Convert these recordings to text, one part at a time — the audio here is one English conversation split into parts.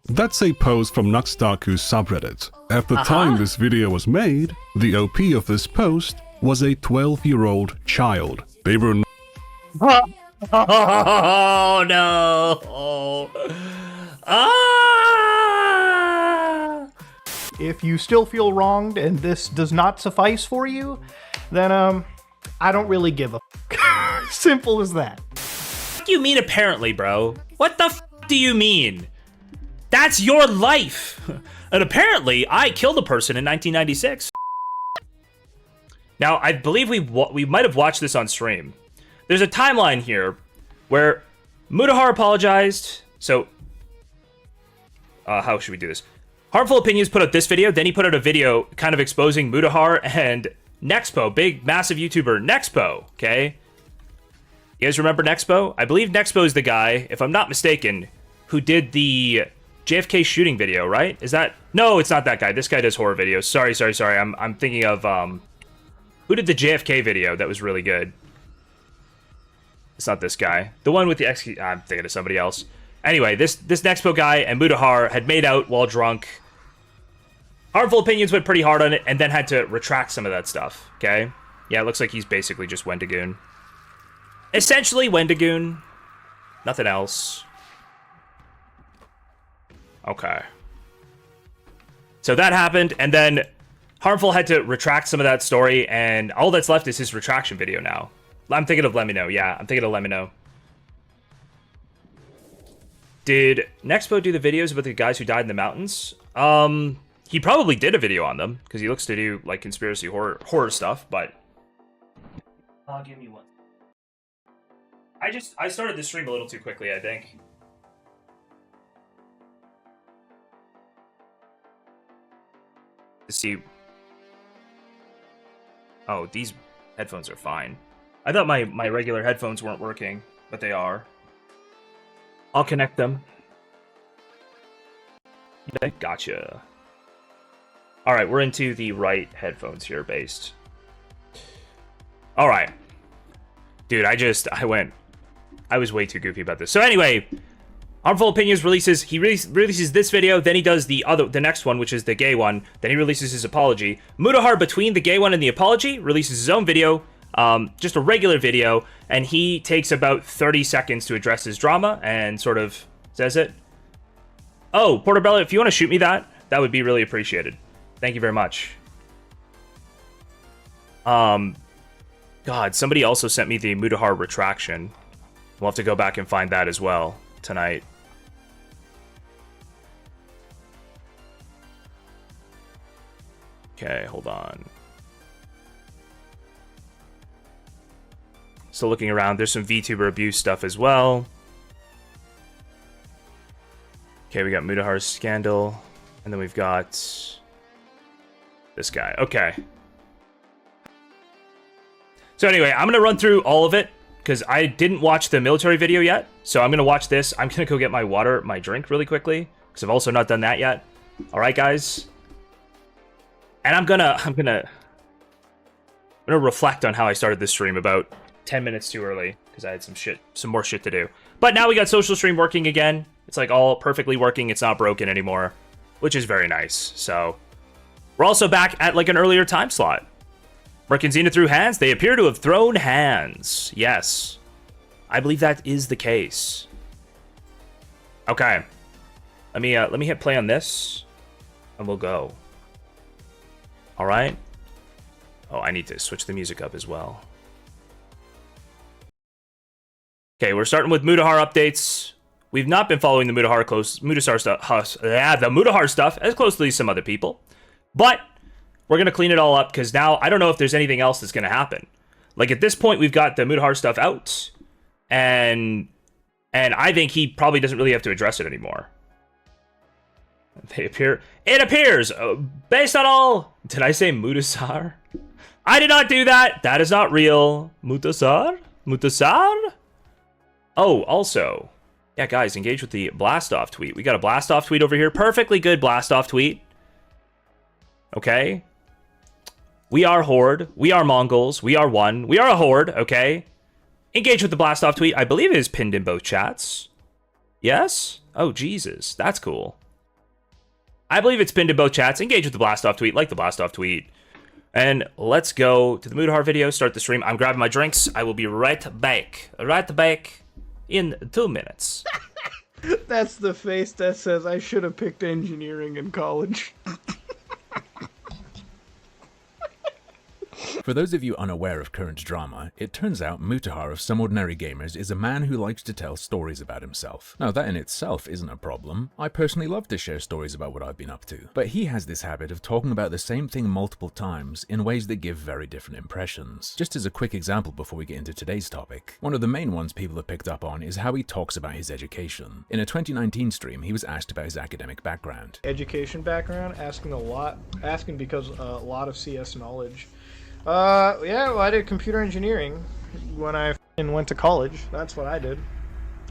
That's a post from Nuxtaku's subreddit. At the time this video was made, the OP of this post was a 12-year-old child. They were Oh no! Ah! If you still feel wronged and this does not suffice for you, then I don't really give a f. Simple as that. What do you mean apparently, bro? What the f do you mean? That's your life! And apparently, I killed a person in 1996. Now, I believe we might have watched this on stream. There's a timeline here where Mutahar apologized. So, how should we do this? Harmful Opinions put out this video, then he put out a video kind of exposing Mutahar and Nexpo, big, massive YouTuber Nexpo, okay? You guys remember Nexpo? I believe Nexpo is the guy, if I'm not mistaken, who did the JFK shooting video, right? Is that... No, it's not that guy. This guy does horror videos. Sorry. I'm thinking of, who did the JFK video that was really good? It's not this guy. The one with the X... I'm thinking of somebody else. Anyway, this Nexpo guy and Mutahar had made out while drunk. Harmful Opinions went pretty hard on it and then had to retract some of that stuff, okay? Yeah, it looks like he's basically just Wendigoon. Essentially Wendigoon. Nothing else. Okay. So that happened, and then Harmful had to retract some of that story, and all that's left is his retraction video now. I'm thinking of Let Me Know. Yeah, I'm thinking of Let Me Know. Did Nexpo do the videos about the guys who died in the mountains? He probably did a video on them, because he looks to do, like, conspiracy horror stuff, but... I'll give you one. I started the stream a little too quickly, I think. To see... Oh, these headphones are fine. I thought my regular headphones weren't working, but they are. I'll connect them. Okay, gotcha. Alright, we're into the right headphones here, based. Alright. Dude, I was way too goofy about this. So anyway, Harmful Opinions releases this video, then he does the next one, which is the gay one, then he releases his apology. Mutahar, between the gay one and the apology, releases his own video, just a regular video, and he takes about 30 seconds to address his drama and sort of says it. Oh, Portobello, if you want to shoot me that would be really appreciated. Thank you very much. God, somebody also sent me the Mutahar retraction. We'll have to go back and find that as well tonight. Okay, hold on. Still looking around. There's some VTuber abuse stuff as well. Okay, we got Mutahar's scandal. And then we've got this guy. Okay. So anyway, I'm going to run through all of it because I didn't watch the military video yet. So I'm going to watch this. I'm going to go get my drink really quickly because I've also not done that yet. All right, guys. And I'm going to reflect on how I started this stream about 10 minutes too early because I had some more shit to do. But now we got social stream working again. It's like all perfectly working. It's not broken anymore, which is very nice. So we're also back at like an earlier time slot. Merc and Xena threw hands. They appear to have thrown hands. Yes. I believe that is the case. Okay. Let me hit play on this and we'll go. All right. Oh, I need to switch the music up as well. Okay, we're starting with Mutahar updates. We've not been following the Mutahar stuff as closely as some other people. But we're going to clean it all up because now I don't know if there's anything else that's going to happen. Like at this point, we've got the Mutahar stuff out. And I think he probably doesn't really have to address it anymore. It appears, based on all... Did I say Mutahar? I did not do that. That is not real. Mutahar? Mutahar? Oh, also... Yeah, guys, engage with the blast-off tweet. We got a blast-off tweet over here. Perfectly good blast-off tweet. Okay? We are Horde. We are Mongols. We are one. We are a Horde, okay? Engage with the blast-off tweet. I believe it is pinned in both chats. Yes? Oh, Jesus. That's cool. I believe it's pinned in both chats. Engage with the Blastoff tweet, like the Blastoff tweet. And let's go to the Mutahar video, start the stream. I'm grabbing my drinks. I will be right back. Right back in 2 minutes. That's the face that says I should have picked engineering in college. For those of you unaware of current drama, it turns out Mutahar of Some Ordinary Gamers is a man who likes to tell stories about himself. Now that in itself isn't a problem. I personally love to share stories about what I've been up to. But he has this habit of talking about the same thing multiple times in ways that give very different impressions. Just as a quick example before we get into today's topic, one of the main ones people have picked up on is how he talks about his education. In a 2019 stream, he was asked about his academic background. Education background, asking because a lot of CS knowledge. Yeah, well, I did computer engineering when I went to college. That's what I did.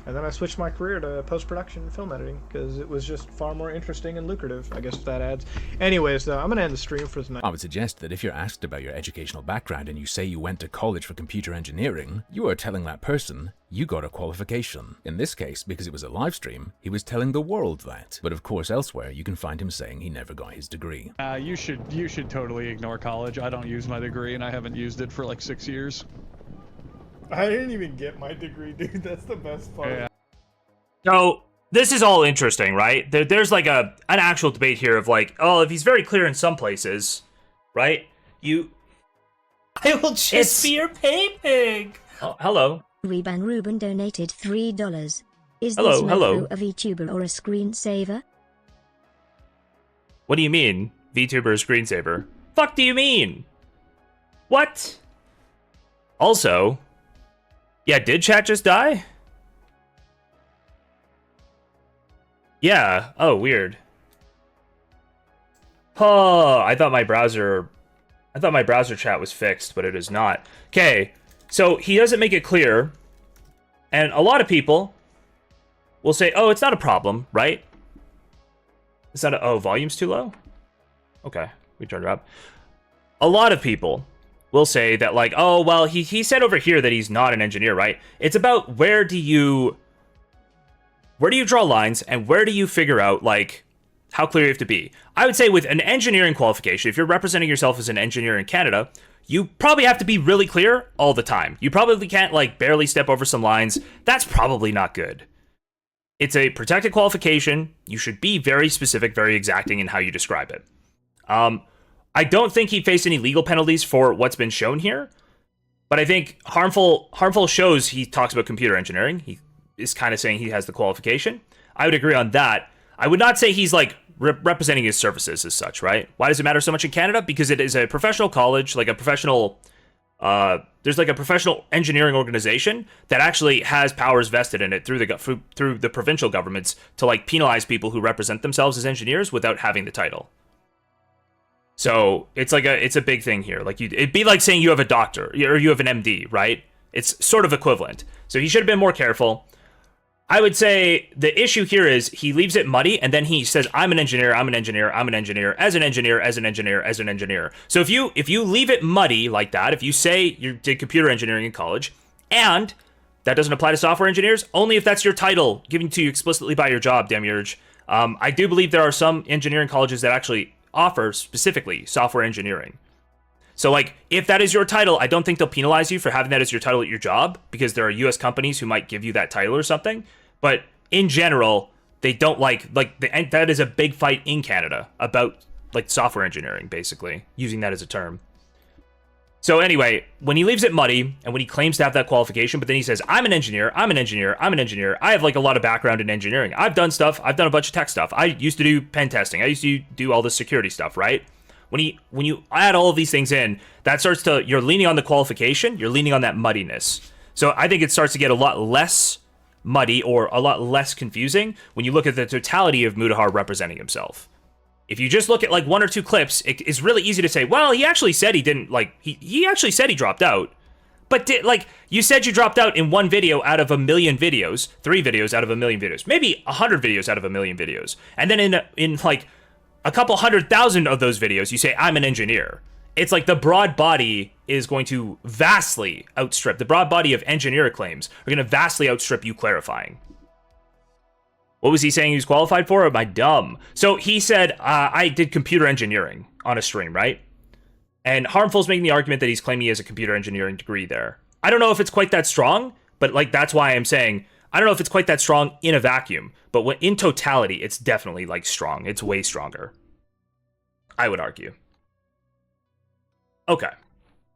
And then I switched my career to post-production film editing because it was just far more interesting and lucrative. I guess that adds. Anyways, though, I'm going to end the stream for tonight. I would suggest that if you're asked about your educational background and you say you went to college for computer engineering, you are telling that person you got a qualification. In this case, because it was a live stream, he was telling the world that. But of course, elsewhere, you can find him saying he never got his degree. You should totally ignore college. I don't use my degree, and I haven't used it for like 6 years. I didn't even get my degree, dude. That's the best part. Yeah. So this is all interesting, right? There's like an actual debate here of like, oh, if he's very clear in some places, right? I will just be your pay pig. Oh, hello. Ruben donated $3. Is Hello, this hello. a VTuber or a screensaver? What do you mean, VTuber or screensaver? Fuck do you mean? What? Also, yeah, did chat just die? Yeah. Oh, weird. Oh, I thought my browser chat was fixed, but it is not. Okay, so he doesn't make it clear, and a lot of people will say, "Oh, it's not a problem, right?" It's not. Oh, volume's too low. Okay, we turned it up. A lot of people will say that, like, oh, well, he said over here that he's not an engineer, right? It's about where do you draw lines and where do you figure out, like, how clear you have to be. I would say with an engineering qualification, if you're representing yourself as an engineer in Canada, you probably have to be really clear all the time. You probably can't, like, barely step over some lines. That's probably not good. It's a protected qualification. You should be very specific, very exacting in how you describe it. I don't think he'd face any legal penalties for what's been shown here, but I think harmful shows he talks about computer engineering. He is kind of saying he has the qualification. I would agree on that. I would not say he's like representing his services as such, right? Why does it matter so much in Canada? Because it is a professional college, like a professional, there's like a professional engineering organization that actually has powers vested in it through the provincial governments to like penalize people who represent themselves as engineers without having the title. So it's a big thing here. Like it'd be like saying you have a doctor or you have an MD, right? It's sort of equivalent. So he should have been more careful. I would say the issue here is he leaves it muddy and then he says, I'm an engineer, I'm an engineer, I'm an engineer, as an engineer, as an engineer, as an engineer. So if you leave it muddy like that, if you say you did computer engineering in college, and that doesn't apply to software engineers, only if that's your title given to you explicitly by your job, Demiurge. I do believe there are some engineering colleges that actually offer specifically software engineering. So like, if that is your title, I don't think they'll penalize you for having that as your title at your job, because there are US companies who might give you that title or something. But in general, they don't that is a big fight in Canada about like software engineering, basically, using that as a term. So anyway, when he leaves it muddy and when he claims to have that qualification, but then he says, I'm an engineer, I'm an engineer, I'm an engineer. I have like a lot of background in engineering. I've done a bunch of tech stuff. I used to do pen testing. I used to do all the security stuff, right? When you add all of these things in, that starts to, you're leaning on the qualification, you're leaning on that muddiness. So I think it starts to get a lot less muddy or a lot less confusing when you look at the totality of Mutahar representing himself. If you just look at like one or two clips, it's really easy to say, well, he actually said he didn't, like, he actually said he dropped out. But you said you dropped out in one video out of a million videos, 3 videos out of a million videos, maybe 100 videos out of a million videos. And then in like a couple 100,000 of those videos, you say, I'm an engineer. It's like the broad body is going to vastly outstrip, the broad body of engineer claims are going to vastly outstrip you clarifying. What was he saying he was qualified for? Am I dumb? So he said, I did computer engineering on a stream, right? And Harmful's making the argument that he's claiming he has a computer engineering degree there. I don't know if it's quite that strong, but like that's why I'm saying I don't know if it's quite that strong in a vacuum, but when, in totality, it's definitely like strong. It's way stronger, I would argue. Okay,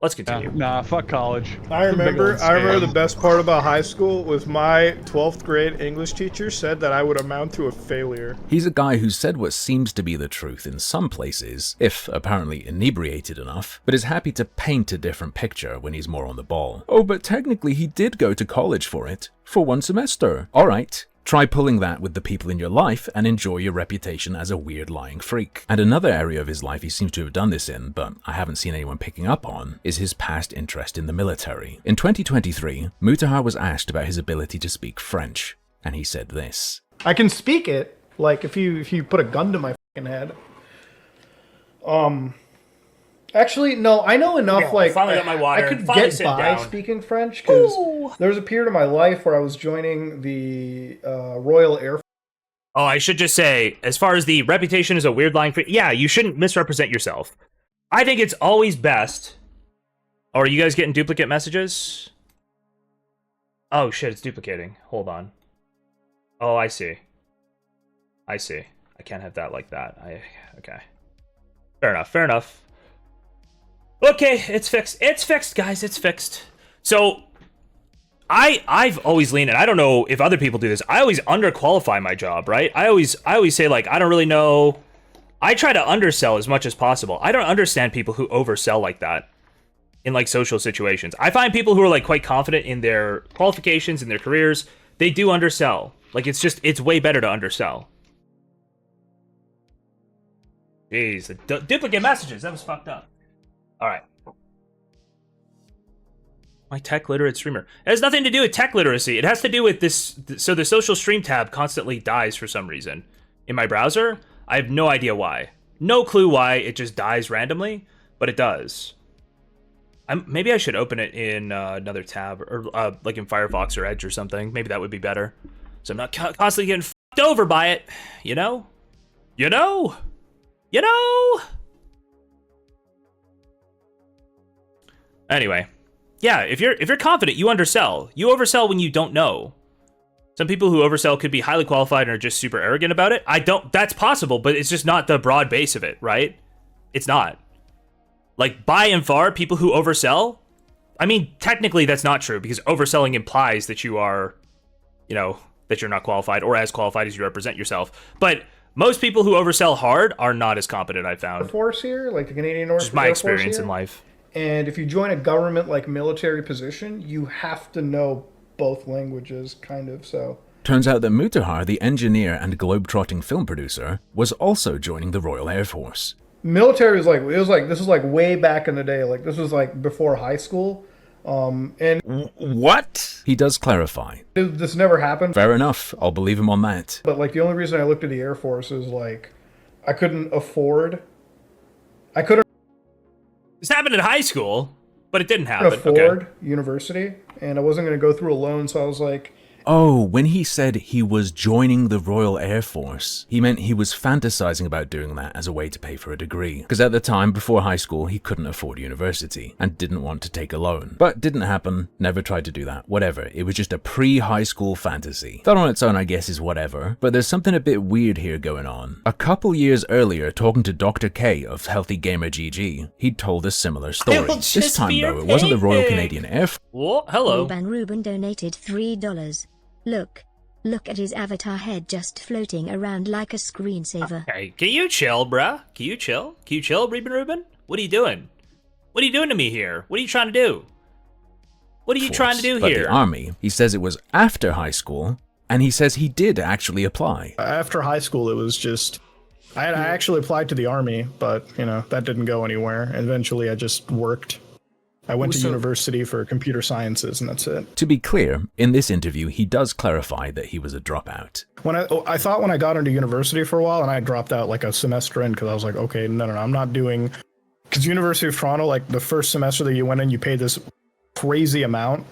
let's continue. Nah, fuck college. I remember the best part about high school was my 12th grade English teacher said that I would amount to a failure. He's a guy who said what seems to be the truth in some places, if apparently inebriated enough, but is happy to paint a different picture when he's more on the ball. Oh, but technically he did go to college for it, for 1 semester. Alright. Try pulling that with the people in your life and enjoy your reputation as a weird lying freak. And another area of his life he seems to have done this in, but I haven't seen anyone picking up on, is his past interest in the military. In 2023, Mutahar was asked about his ability to speak French, and he said this. I can speak it, like if you put a gun to my fucking head. Actually, no, I know enough, Yeah, like, finally got my water. I could Finally get sit by down. speaking French, because there was a period of my life where I was joining the Royal Air Force. Oh, I should just say, as far as the reputation as a weird lying freak, yeah, you shouldn't misrepresent yourself. I think it's always best. Oh, are you guys getting duplicate messages? Oh shit, it's duplicating. Hold on. Oh, I see. I see. I can't have that like that. Okay. Fair enough, fair enough. Okay, it's fixed. It's fixed, guys. It's fixed. So, I've always leaned, and I don't know if other people do this. I always underqualify my job, right? I always say like I don't really know. I try to undersell as much as possible. I don't understand people who oversell like that in like social situations. I find people who are like quite confident in their qualifications and their careers, they do undersell. Like it's way better to undersell. Jeez, the duplicate messages. That was fucked up. All right. My tech literate streamer. It has nothing to do with tech literacy. It has to do with this. So the social stream tab constantly dies for some reason in my browser. I have no idea why. No clue why it just dies randomly, but it does. Maybe I should open it in another tab or like in Firefox or Edge or something. Maybe that would be better. So I'm not constantly getting fucked over by it. You know? You know? You know? Anyway, yeah, if you're confident, you undersell. You oversell when you don't know. Some people who oversell could be highly qualified and are just super arrogant about it. That's possible, but it's just not the broad base of it, right? It's not. Like, by and far, people who oversell, I mean, technically that's not true, because overselling implies that you are, you know, that you're not qualified or as qualified as you represent yourself. But most people who oversell hard are not as competent, I've found. Force here, like the Canadian Air Force. Just my experience in life. And if you join a government like military position, you have to know both languages, kind of. So turns out that Mutahar, the engineer and globe-trotting film producer, was also joining the Royal Air Force. Military was like this was like way back in the day. Like this was like before high school. And what? He does clarify. This never happened. Fair enough. I'll believe him on that. But like the only reason I looked at the Air Force is like I couldn't. This happened in high school, but it didn't happen. Afford university, and I wasn't going to go through a loan, so I was like, Oh, when he said he was joining the Royal Air Force, he meant he was fantasizing about doing that as a way to pay for a degree. Because at the time, before high school, he couldn't afford university and didn't want to take a loan. But didn't happen, never tried to do that, whatever. It was just a pre-high school fantasy. That on its own, I guess, is whatever. But there's something a bit weird here going on. A couple years earlier, talking to Dr. K of Healthy Gamer GG, he'd told a similar story. This time, though, it wasn't the Royal Canadian Air Force. What? Hello. Ruben donated $3. Look at his avatar head just floating around like a screensaver. Hey, can you chill, bruh? Can you chill? Can you chill, Ruben? What are you doing? What are you doing to me here? What are you trying to do? What are you trying to do but here? The Army, he says it was after high school, and he says he did actually apply. After high school, it was just... I actually applied to the Army, but, you know, that didn't go anywhere. And eventually, I just worked. I went to university for computer sciences, and that's it. To be clear, in this interview, he does clarify that he was a dropout. When I thought when I got into university for a while, and I dropped out like a semester in, because I was like, okay, no, I'm not doing... Because University of Toronto, like the first semester that you went in, you paid this crazy amount,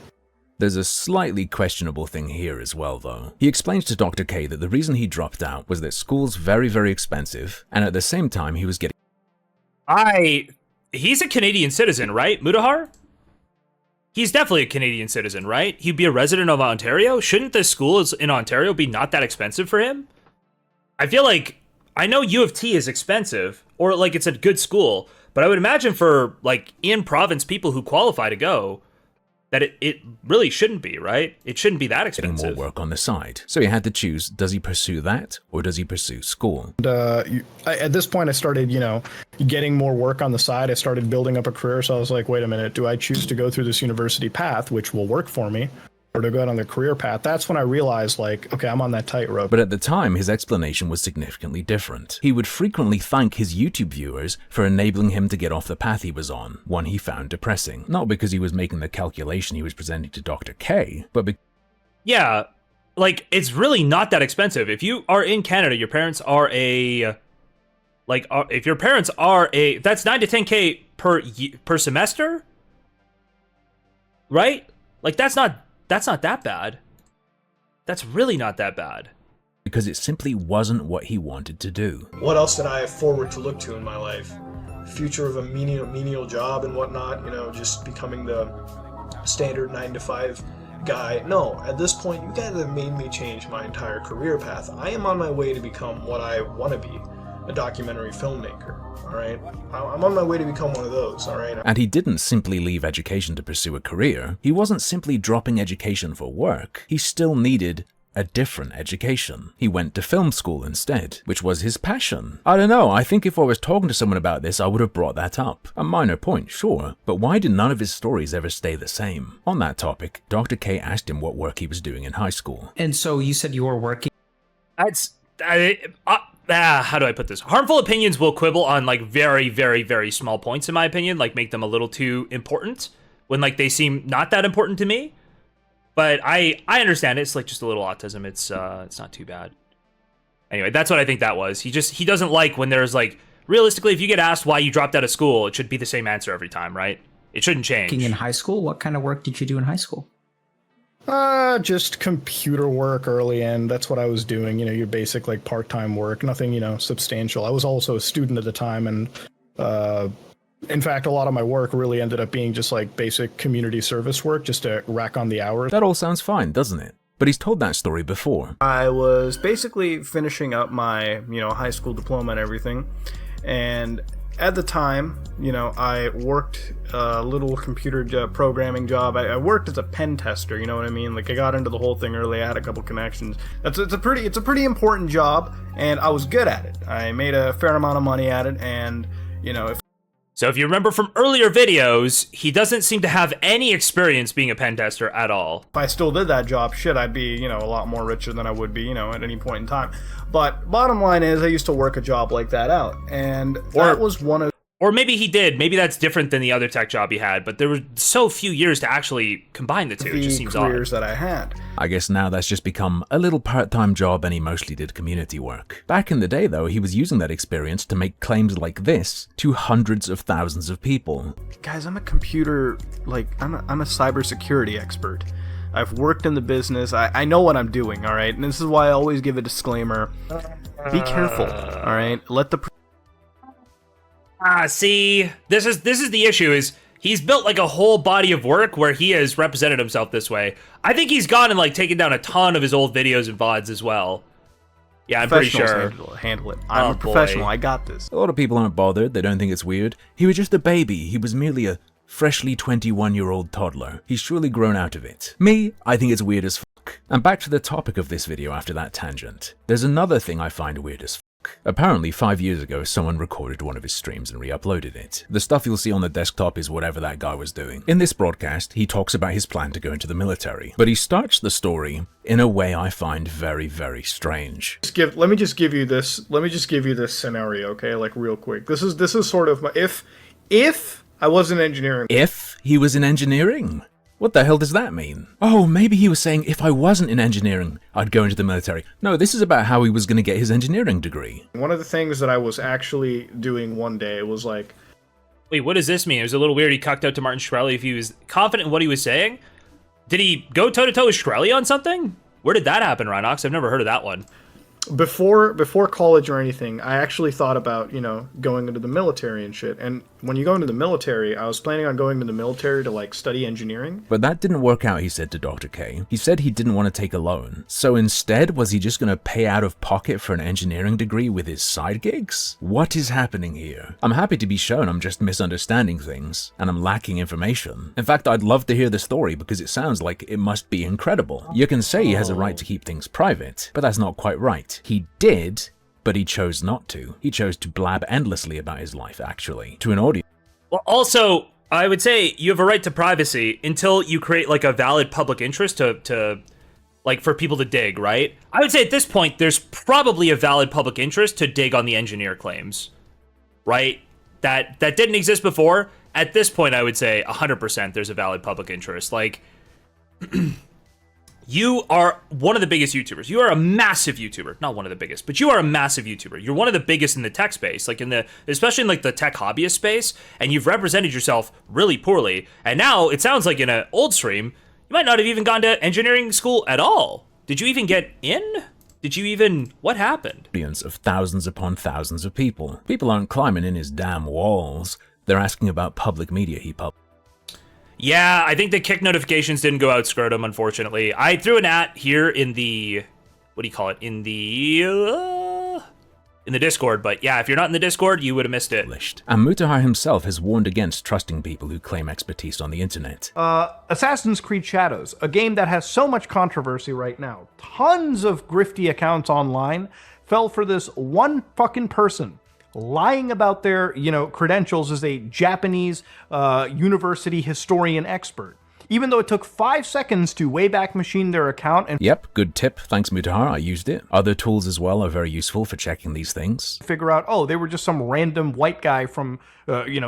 There's a slightly questionable thing here as well, though. He explains to Dr. K that the reason he dropped out was that school's very, very expensive, and at the same time he was getting... He's a Canadian citizen, right, Mutahar? He's definitely a Canadian citizen, right? He'd be a resident of Ontario? Shouldn't the schools in Ontario be not that expensive for him? I feel like, I know U of T is expensive, or like it's a good school, but I would imagine for like in province people who qualify to go, that it really shouldn't be, right? It shouldn't be that expensive. More work on the side. So he had to choose, does he pursue that or does he pursue school? At this point, I started, getting more work on the side. I started building up a career. So I was like, wait a minute, do I choose to go through this university path, which will work for me, or to go out on the career path? That's when I realized, like, okay, I'm on that tightrope. But at the time, his explanation was significantly different. He would frequently thank his YouTube viewers for enabling him to get off the path he was on, one he found depressing. Not because he was making the calculation he was presenting to Dr. K, but because... Yeah, like, it's really not that expensive. If you are in Canada, your parents are if your parents are that's 9 to 10K per semester? Right? Like, that's not that bad. That's really not that bad. Because it simply wasn't what he wanted to do. What else did I have forward to look to in my life? Future of a menial job and whatnot, just becoming the standard 9-to-5 guy. No, at this point, you guys have made me change my entire career path. I am on my way to become what I want to be, a documentary filmmaker. All right, I'm on my way to become one of those. All right. And he didn't simply leave education to pursue a career. He wasn't simply dropping education for work. He still needed a different education. He went to film school instead, which was his passion. I don't know, I think if I was talking to someone about this, I would have brought that up. A minor point, sure, but why did none of his stories ever stay the same? On that topic, Dr. K asked him what work he was doing in high school. And so you said you were working... How do I put this? Harmful opinions will quibble on like very, very, very small points in my opinion, like make them a little too important when like they seem not that important to me. But I understand it. It's like just a little autism. It's not too bad. Anyway, that's what I think that was. He doesn't like when there's like, realistically, if you get asked why you dropped out of school, it should be the same answer every time, right? It shouldn't change. In high school, what kind of work did you do in high school? Just computer work early end. That's what I was doing. Your basic like part-time work, nothing, substantial. I was also a student at the time, and in fact, a lot of my work really ended up being just like basic community service work, just to rack on the hours. That all sounds fine, doesn't it? But he's told that story before. I was basically finishing up my, high school diploma and everything, and at the time, I worked a little computer programming job. I worked as a pen tester, you know what I mean? Like, I got into the whole thing early. I had a couple connections. It's a pretty important job, and I was good at it. I made a fair amount of money at it, and So if you remember from earlier videos, he doesn't seem to have any experience being a pen tester at all. If I still did that job, I'd be, a lot more richer than I would be, at any point in time. But bottom line is, I used to work a job like that out, and that was one of... Or maybe he did. Maybe that's different than the other tech job he had, but there were so few years to actually combine the two. It just seems odd. Careers that I had. I guess now that's just become a little part-time job, and he mostly did community work. Back in the day, though, he was using that experience to make claims like this to hundreds of thousands of people. Guys, I'm a cybersecurity expert. I've worked in the business. I know what I'm doing, all right? And this is why I always give a disclaimer. Be careful, all right? Let the... See, this is the issue, is he's built like a whole body of work where he has represented himself this way. I think he's gone and like taken down a ton of his old videos and VODs as well. Yeah, I'm pretty sure. Handle it. I'm a professional. I got this. A lot of people aren't bothered. They don't think it's weird. He was just a baby. He was merely a freshly 21-year-old toddler. He's surely grown out of it. Me, I think it's weird as fuck. And back to the topic of this video after that tangent. There's another thing I find weird as fuck. Apparently, 5 years ago, someone recorded one of his streams and re-uploaded it. The stuff you'll see on the desktop is whatever that guy was doing. In this broadcast, he talks about his plan to go into the military, but he starts the story in a way I find very, very strange. Let me just give you this scenario, okay? Like, real quick. This is sort of my... If I was in engineering... If he was in engineering? What the hell does that mean? Oh, maybe he was saying if I wasn't in engineering, I'd go into the military. No, this is about how he was going to get his engineering degree. One of the things that I was actually doing one day was like... Wait, what does this mean? It was a little weird he cucked out to Martin Shkreli if he was confident in what he was saying. Did he go toe-to-toe with Shkreli on something? Where did that happen, Rhinox? I've never heard of that one. Before college or anything, I actually thought about, going into the military and shit. And when you go into the military, I was planning on going to the military to, like, study engineering. But that didn't work out, he said to Dr. K. He said he didn't want to take a loan. So instead, was he just going to pay out of pocket for an engineering degree with his side gigs? What is happening here? I'm happy to be shown I'm just misunderstanding things, and I'm lacking information. In fact, I'd love to hear the story because it sounds like it must be incredible. You can say he has a right to keep things private, but that's not quite right. He did, but he chose not to. He chose to blab endlessly about his life, actually, to an audience. Well, also, I would say you have a right to privacy until you create, like, a valid public interest to like, for people to dig, right? I would say at this point, there's probably a valid public interest to dig on the engineer claims, right? That didn't exist before. At this point, I would say 100% there's a valid public interest. Like, you are one of the biggest YouTubers. You are a massive YouTuber. Not one of the biggest, but you are a massive YouTuber. You're one of the biggest in the tech space, like especially in like the tech hobbyist space, and you've represented yourself really poorly. And now it sounds like in an old stream, you might not have even gone to engineering school at all. Did you even get in? What happened? Audience of thousands upon thousands of people. People aren't climbing in his damn walls. They're asking about public media he published. Yeah, I think the kick notifications didn't go out scrotum, unfortunately. I threw an at here in the, what do you call it? In the Discord, but yeah, if you're not in the Discord, you would have missed it. And Mutahar himself has warned against trusting people who claim expertise on the internet. Assassin's Creed Shadows, a game that has so much controversy right now. Tons of grifty accounts online fell for this one fucking person lying about their, credentials as a Japanese university historian expert. Even though it took 5 seconds to Wayback Machine their account and Yep, good tip. Thanks, Mutahar. I used it. Other tools as well are very useful for checking these things. figure out, oh, they were just some random white guy from,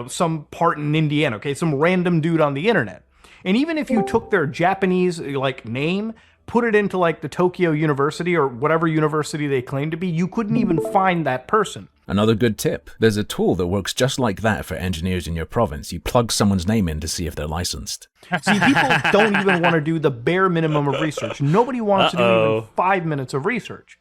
some part in Indiana, okay? Some random dude on the internet. And even if you took their Japanese, name, put it into, the Tokyo University or whatever university they claim to be, you couldn't even find that person. Another good tip. There's a tool that works just like that for engineers in your province. You plug someone's name in to see if they're licensed. See, people don't even want to do the bare minimum of research. Nobody wants to do even 5 minutes of research.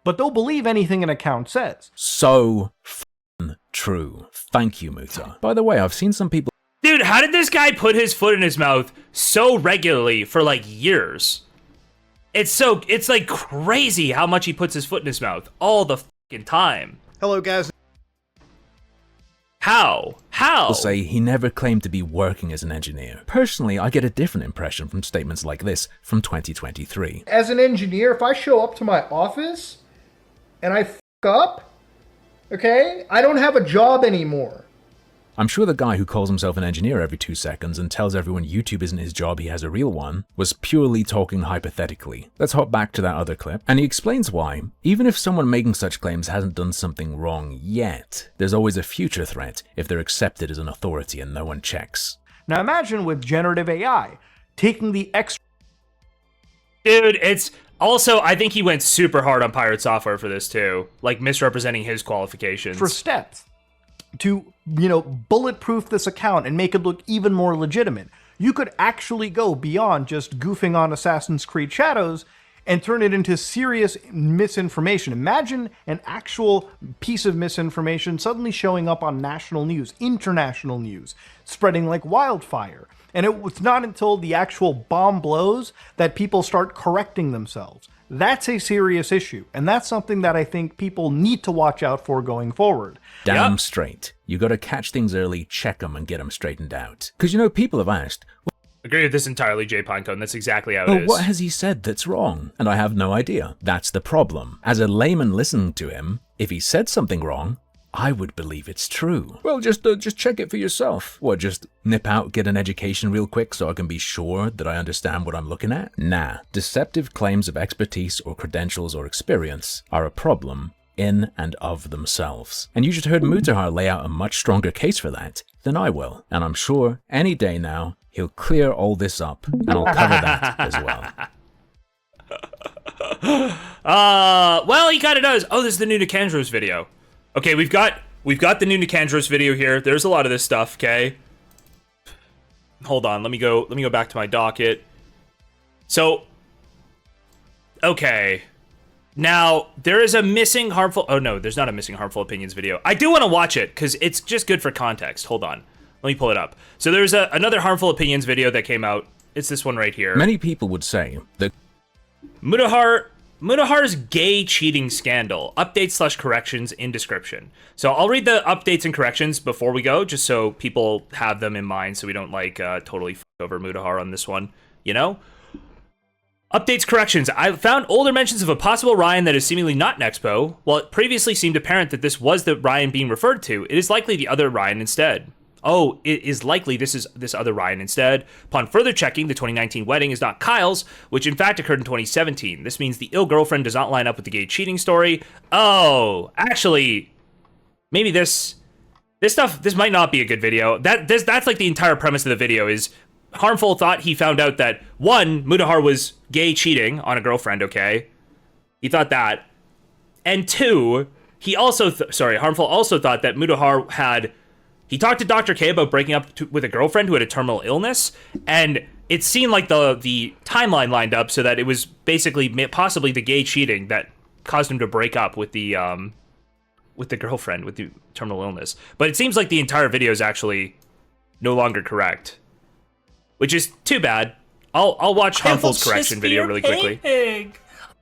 But they'll believe anything an account says. So f***ing true. Thank you, Muta. By the way, I've seen some people... Dude, how did this guy put his foot in his mouth so regularly for, years? It's crazy how much he puts his foot in his mouth all the fucking time. Hello, guys. How? I'll say he never claimed to be working as an engineer. Personally, I get a different impression from statements like this from 2023. As an engineer, if I show up to my office and I f*** up, okay, I don't have a job anymore. I'm sure the guy who calls himself an engineer every 2 seconds and tells everyone YouTube isn't his job, he has a real one, was purely talking hypothetically. Let's hop back to that other clip. And he explains why, even if someone making such claims hasn't done something wrong yet, there's always a future threat if they're accepted as an authority and no one checks. Now imagine with generative AI, taking the extra... Dude, it's... Also, I think he went super hard on Pirate Software for this too. Misrepresenting his qualifications. For steps to, bulletproof this account and make it look even more legitimate. You could actually go beyond just goofing on Assassin's Creed Shadows and turn it into serious misinformation. Imagine an actual piece of misinformation suddenly showing up on national news, international news, spreading like wildfire. And it was not until the actual bomb blows that people start correcting themselves. That's a serious issue, and that's something that I think people need to watch out for going forward. Damn straight. You gotta catch things early, check them, and get them straightened out. Because people have asked, Agree with this entirely, J Pinecone. That's exactly how it is. What has he said that's wrong? And I have no idea. That's the problem. As a layman listening to him, if he said something wrong, I would believe it's true. Well, just check it for yourself. What, just nip out, get an education real quick so I can be sure that I understand what I'm looking at? Nah. Deceptive claims of expertise or credentials or experience are a problem in and of themselves. And you just heard Mutahar lay out a much stronger case for that than I will. And I'm sure any day now, he'll clear all this up and I'll cover that as well. Well, he kind of does. Oh, this is the new Nicandros video. Okay, we've got the new Nicandros video here. There's a lot of this stuff, okay? Hold on, let me go back to my docket. So, okay. Now, there is a missing harmful... Oh, no, there's not a missing harmful opinions video. I do want to watch it, because it's just good for context. Hold on. Let me pull it up. So there's another harmful opinions video that came out. It's this one right here. Many people would say that Mutahar's gay cheating scandal. Updates/corrections in description. So I'll read the updates and corrections before we go, just so people have them in mind, so we don't, like, totally fuck over Mutahar on this one, you know? Updates, corrections. I found older mentions of a possible Ryan that is seemingly not Nexpo. While it previously seemed apparent that this was the Ryan being referred to, it is likely the other Ryan instead. Oh, it is likely this is this other Ryan instead. Upon further checking, the 2019 wedding is not Kyle's, which in fact occurred in 2017. This means the ill girlfriend does not line up with the gay cheating story. Oh, actually, maybe this might not be a good video. That's like the entire premise of the video is Harmful thought he found out that, one, Mutahar was gay cheating on a girlfriend, okay? He thought that. And two, he also, Harmful also thought that Mutahar had, he talked to Dr. K about breaking up with a girlfriend who had a terminal illness, and it seemed like the timeline lined up so that it was basically possibly the gay cheating that caused him to break up with the girlfriend with the terminal illness. But it seems like the entire video is actually no longer correct. Which is too bad. I'll watch Harmful's correction video really quickly. Because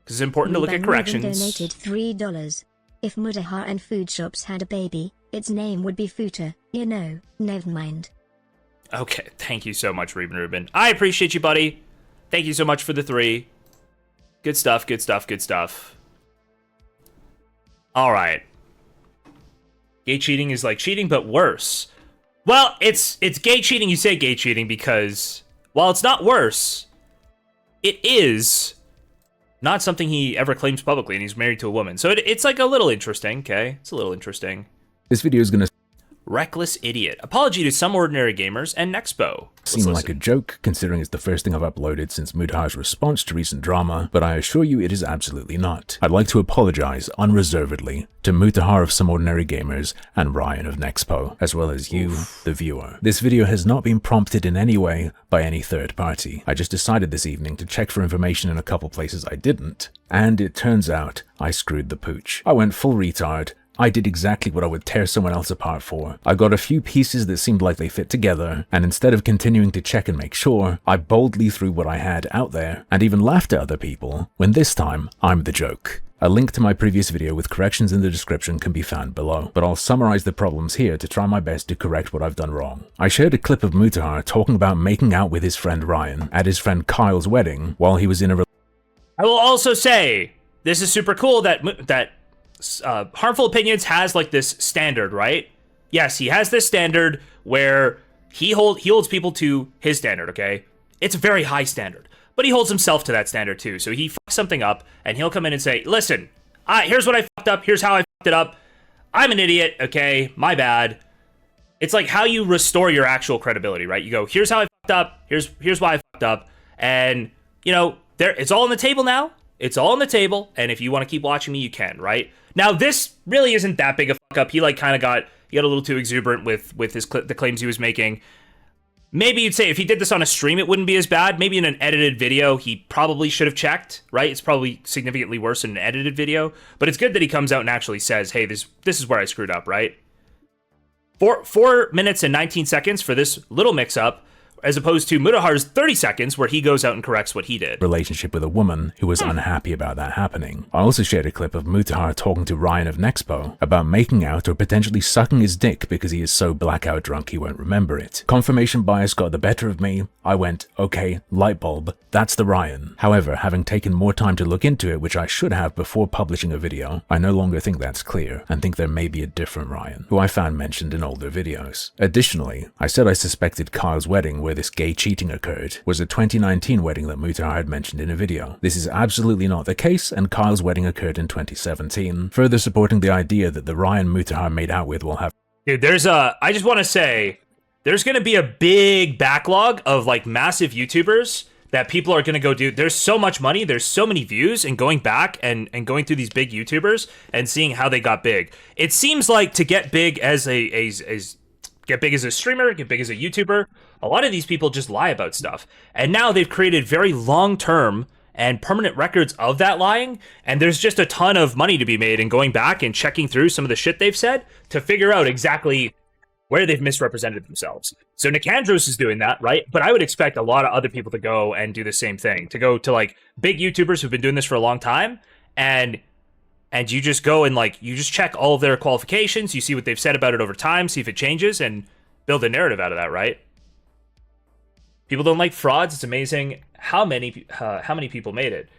it's important to look at corrections. Donated $3. If Mutahar and food shops had a baby, its name would be Futa. You know, never mind. Okay, thank you so much, Ruben. I appreciate you, buddy. Thank you so much for the 3. Good stuff, good stuff, good stuff. All right. Gay cheating is like cheating, but worse. Well, it's gay cheating. You say gay cheating because, while it's not worse, it is not something he ever claims publicly, and he's married to a woman. So it's like a little interesting, okay? It's a little interesting. this video is going to Reckless idiot. Apology to some ordinary gamers and Nexpo. seem like a joke, considering it's the first thing I've uploaded since Mutahar's response to recent drama, but I assure you it is absolutely not. I'd like to apologize unreservedly to Mutahar of Some Ordinary Gamers and Ryan of Nexpo, as well as you, the viewer. This video has not been prompted in any way by any third party. I just decided this evening to check for information in a couple places I didn't, and it turns out I screwed the pooch. I went full retard. I did exactly what I would tear someone else apart for. I got a few pieces that seemed like they fit together, and instead of continuing to check and make sure, I boldly threw what I had out there, and even laughed at other people, when this time, I'm the joke. A link to my previous video with corrections in the description can be found below, but I'll summarize the problems here to try my best to correct what I've done wrong. I shared a clip of Mutahar talking about making out with his friend Ryan at his friend Kyle's wedding while he was in a I will also say, this is super cool that Harmful Opinions has like this standard, right? Yes, he has this standard where he holds people to his standard, okay? It's a very high standard, but he holds himself to that standard too. So he fucks something up and he'll come in and say, listen, here's what I fucked up. Here's how I fucked it up. I'm an idiot, okay? My bad. It's like how you restore your actual credibility, right? You go, here's how I fucked up. Here's why I fucked up. And, you know, it's all on the table now. It's all on the table. And if you want to keep watching me, you can, right? Now, this really isn't that big a fuck up. He like kind of got a little too exuberant with the claims he was making. Maybe you'd say if he did this on a stream, it wouldn't be as bad. Maybe in an edited video, he probably should have checked, right? It's probably significantly worse in an edited video. But it's good that he comes out and actually says, hey, this is where I screwed up, right? 4 minutes and 19 seconds for this little mix-up, as opposed to Mutahar's 30 seconds where he goes out and corrects what he did. Relationship with a woman who was unhappy about that happening. I also shared a clip of Mutahar talking to Ryan of Nexpo about making out or potentially sucking his dick because he is so blackout drunk he won't remember it. Confirmation bias got the better of me. I went, okay, light bulb, that's the Ryan. However, having taken more time to look into it, which I should have before publishing a video, I no longer think that's clear and think there may be a different Ryan, who I found mentioned in older videos. Additionally, I said I suspected Kyle's wedding where this gay cheating occurred was a 2019 wedding that Mutahar had mentioned in a video. This is absolutely not the case, and Kyle's wedding occurred in 2017, further supporting the idea that the Ryan Mutahar made out with will have— Dude, I just want to say, there's going to be a big backlog of like massive YouTubers that people are going to go do. There's so much money, there's so many views, and going back and going through these big YouTubers and seeing how they got big. It seems like to get big as get big as a streamer, get big as a YouTuber. A lot of these people just lie about stuff. And now they've created very long-term and permanent records of that lying, and there's just a ton of money to be made in going back and checking through some of the shit they've said to figure out exactly where they've misrepresented themselves. So Nicandros is doing that, right? But I would expect a lot of other people to go and do the same thing, to go to like big YouTubers who've been doing this for a long time, and you just go and like, you just check all of their qualifications, you see what they've said about it over time, see if it changes, and build a narrative out of that, right? People don't like frauds. It's amazing how many people made it.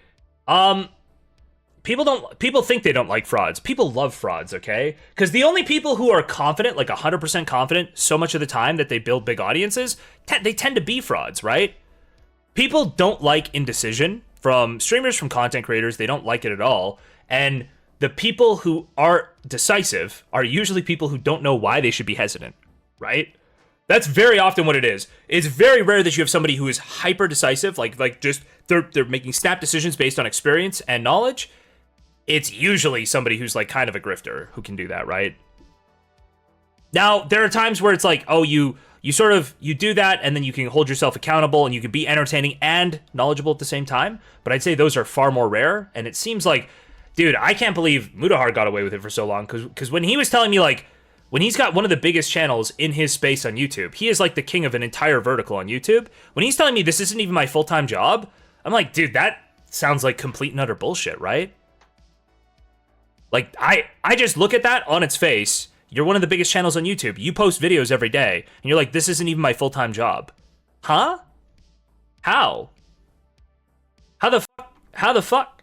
People think they don't like frauds. People love frauds, okay? Because the only people who are confident, like 100% confident, so much of the time that they build big audiences, they tend to be frauds, right? People don't like indecision from streamers, from content creators. They don't like it at all. And the people who are decisive are usually people who don't know why they should be hesitant, right? That's very often what it is. It's very rare that you have somebody who is hyper decisive, like just they're making snap decisions based on experience and knowledge. It's usually somebody who's like kind of a grifter who can do that, right? Now, there are times where it's like, oh, you do that and then you can hold yourself accountable and you can be entertaining and knowledgeable at the same time. But I'd say those are far more rare. And it seems like, dude, I can't believe Mutahar got away with it for so long. Because when he was telling me, like, when he's got one of the biggest channels in his space on YouTube, he is like the king of an entire vertical on YouTube. When he's telling me this isn't even my full-time job, I'm like, dude, that sounds like complete and utter bullshit, right? Like, I just look at that on its face. You're one of the biggest channels on YouTube. You post videos every day, and you're like, this isn't even my full-time job. Huh? How? How the fuck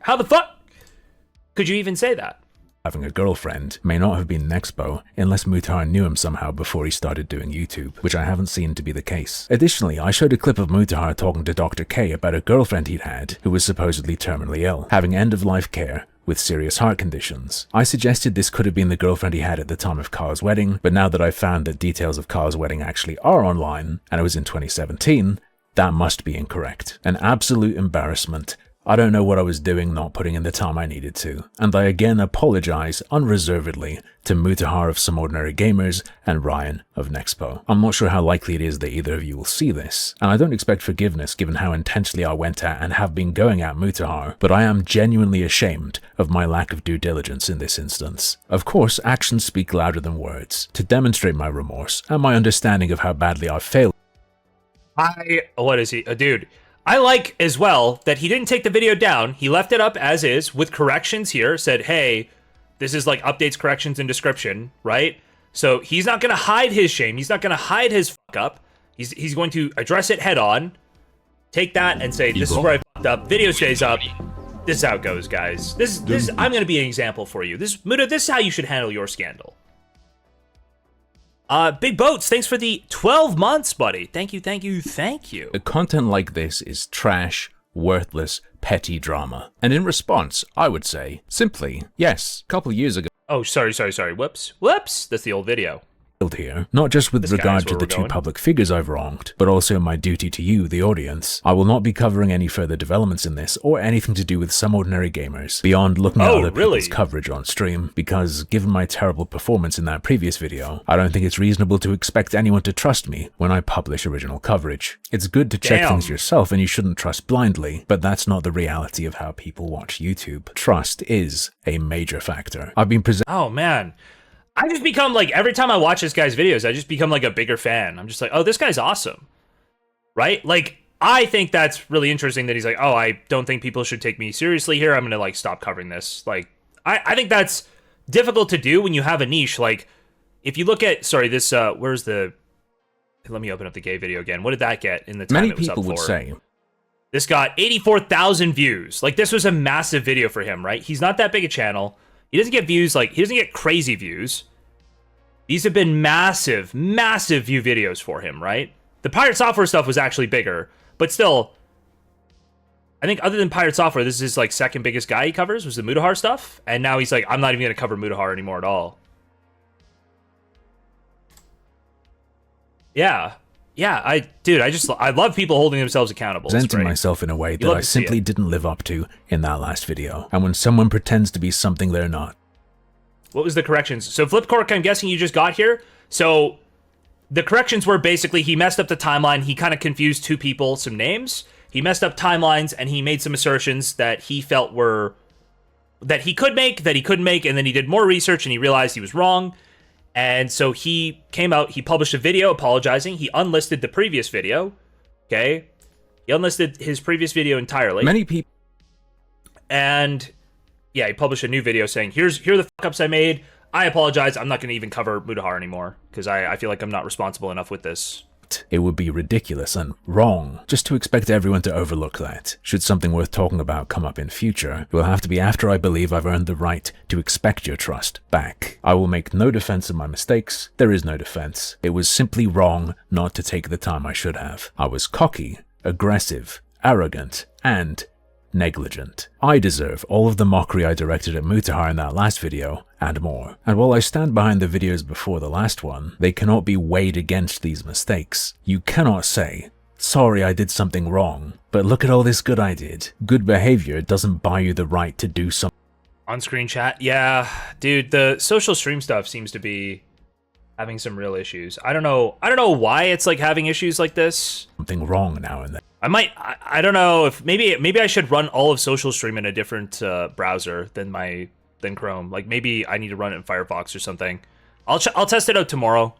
could you even say that? Having a girlfriend may not have been Nexpo unless Mutahar knew him somehow before he started doing YouTube, which I haven't seen to be the case. Additionally, I showed a clip of Mutahar talking to Dr. K about a girlfriend he'd had who was supposedly terminally ill, having end-of-life care with serious heart conditions. I suggested this could have been the girlfriend he had at the time of Car's wedding, but now that I've found that details of Car's wedding actually are online, and it was in 2017, that must be incorrect. An absolute embarrassment. I don't know what I was doing not putting in the time I needed to, and I again apologize unreservedly to Mutahar of Some Ordinary Gamers and Ryan of Nexpo. I'm not sure how likely it is that either of you will see this, and I don't expect forgiveness given how intensely I went at and have been going at Mutahar, but I am genuinely ashamed of my lack of due diligence in this instance. Of course, actions speak louder than words. To demonstrate my remorse and my understanding of how badly I've failed. What is he? Dude. I like as well that he didn't take the video down. He left it up as is with corrections here. Said, hey, this is like updates, corrections, and description, right? So he's not going to hide his shame. He's not going to hide his fuck up. He's going to address it head on. Take that and say, this is where I fucked up. Video stays up. This is how it goes, guys. This I'm going to be an example for you. Muta, this is how you should handle your scandal. Big Boats, thanks for the 12 months, buddy. Thank you. Content like this is trash, worthless, petty drama. And in response, I would say, simply, yes, a couple years ago. Oh, sorry. Whoops. That's the old video. Here, not just with regard to the two public figures I've wronged, but also my duty to you, the audience. I will not be covering any further developments in this, or anything to do with Some Ordinary Gamers, beyond looking at other people's coverage on stream, because given my terrible performance in that previous video, I don't think it's reasonable to expect anyone to trust me when I publish original coverage. It's good to check things yourself, and you shouldn't trust blindly, but that's not the reality of how people watch YouTube. Trust is a major factor. I've been Oh, man. I just become like, every time I watch this guy's videos, I just become like a bigger fan. I'm just like, oh, this guy's awesome. Right? Like, I think that's really interesting that he's like, oh, I don't think people should take me seriously here. I'm going to like stop covering this. Like, I think that's difficult to do when you have a niche. Like, if you look at, this, where's the, let me open up the gay video again. What did that get in the time many it was people up would for? say. This got 84,000 views. Like, this was a massive video for him, right? He's not that big a channel. He doesn't get views, like, he doesn't get crazy views. These have been massive view videos for him, right? The Pirate Software stuff was actually bigger, but still, I think other than Pirate Software, this is his, like, second biggest guy he covers, was the Mutahar stuff, and now he's like, I'm not even going to cover Mutahar anymore at all. Yeah, I love people holding themselves accountable. Presenting myself in a way that I simply didn't live up to in that last video. And when someone pretends to be something they're not. What was the corrections? So Flipcork, I'm guessing you just got here. So the corrections were basically he messed up the timeline. He kind of confused two people, some names. He messed up timelines, and he made some assertions that he felt were that he could make, that he couldn't make, and then he did more research and he realized he was wrong. And so he came out, he published a video apologizing. He unlisted the previous video. Okay? He unlisted his previous video entirely. Many people... And yeah, he published a new video saying, here are the fuck-ups I made. I apologize. I'm not going to even cover Mutahar anymore because I feel like I'm not responsible enough with this. It would be ridiculous and wrong just to expect everyone to overlook that. Should something worth talking about come up in future, it will have to be after I believe I've earned the right to expect your trust back. I will make no defense of my mistakes. There is no defense. It was simply wrong not to take the time I should have. I was cocky, aggressive, arrogant, and negligent. I deserve all of the mockery I directed at Mutahar in that last video, and more. And while I stand behind the videos before the last one, they cannot be weighed against these mistakes. You cannot say, sorry I did something wrong, but look at all this good I did. Good behavior doesn't buy you the right to do something. On-screen chat? Yeah, dude, the social stream stuff seems to be having some real issues. I don't know why it's like having issues like this. Something wrong now and then. I don't know if maybe I should run all of social stream in a different browser than Chrome. Like maybe I need to run it in Firefox or something. I'll test it out tomorrow.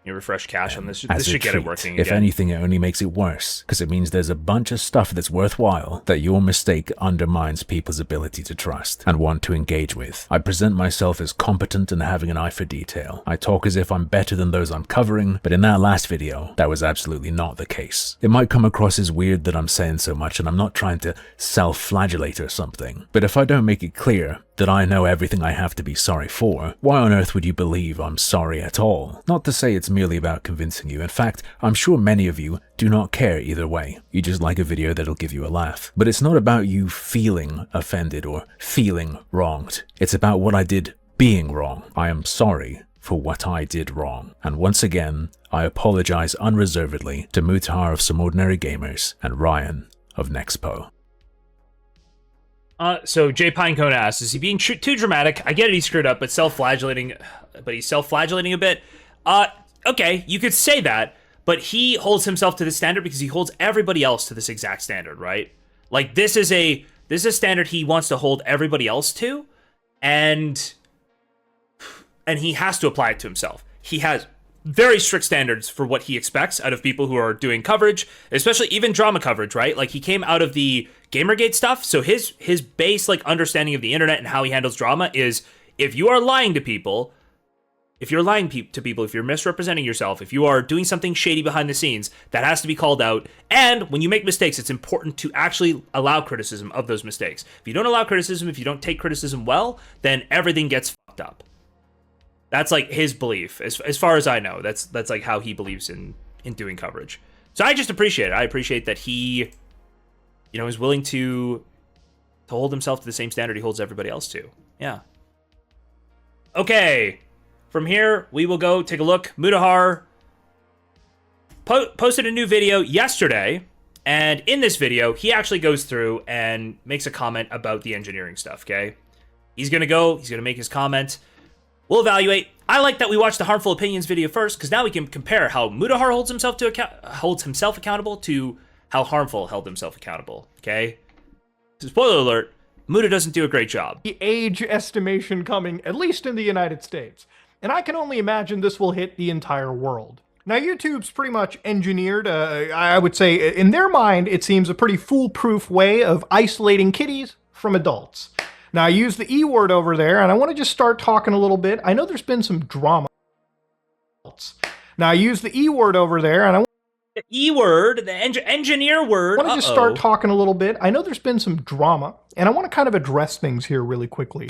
You refresh cache on this. This should get it working If again. anything, it only makes it worse, because it means there's a bunch of stuff that's worthwhile that your mistake undermines people's ability to trust and want to engage with. I present myself as competent and having an eye for detail. I talk as if I'm better than those I'm covering, but in that last video, that was absolutely not the case. It might come across as weird that I'm saying so much, and I'm not trying to self-flagellate or something, but if I don't make it clear that I know everything I have to be sorry for, why on earth would you believe I'm sorry at all? Not to say it's merely about convincing you. In fact, I'm sure many of you do not care either way. You just like a video that'll give you a laugh. But it's not about you feeling offended or feeling wronged. It's about what I did being wrong. I am sorry for what I did wrong. And once again, I apologize unreservedly to Mutahar of Some Ordinary Gamers and Ryan of Nexpo. So Jay Pinecone asks, is he being too dramatic? I get it, he screwed up, but he's self-flagellating a bit. Okay, you could say that, but he holds himself to this standard because he holds everybody else to this exact standard, right? Like this is a standard he wants to hold everybody else to, and he has to apply it to himself. He has very strict standards for what he expects out of people who are doing coverage, especially even drama coverage, right? Like he came out of the Gamergate stuff, so his base like understanding of the internet and how he handles drama is if you are lying to people, if you're misrepresenting yourself, if you are doing something shady behind the scenes, that has to be called out. And when you make mistakes, it's important to actually allow criticism of those mistakes. If you don't allow criticism, if you don't take criticism well, then everything gets fucked up. That's like his belief, as far as I know. That's like how he believes in doing coverage. So I just appreciate it. I appreciate that he, is willing to hold himself to the same standard he holds everybody else to. Yeah. Okay. From here, we will go take a look. Mutahar posted a new video yesterday, and in this video, he actually goes through and makes a comment about the engineering stuff, okay? He's gonna make his comment. We'll evaluate. I like that we watched the Harmful Opinions video first, because now we can compare how Mutahar holds himself accountable to how Harmful held himself accountable, okay? So spoiler alert, Muta doesn't do a great job. The age estimation coming, at least in the United States. And I can only imagine this will hit the entire world. Now, YouTube's pretty much engineered, I would say, in their mind, it seems a pretty foolproof way of isolating kiddies from adults. Now, I use the E word over there, and I want to just start talking a little bit. I know there's been some drama. Now, I use the E word over there, and I want the E word, the engineer word. I want to just start talking a little bit. I know there's been some drama, and I want to kind of address things here really quickly.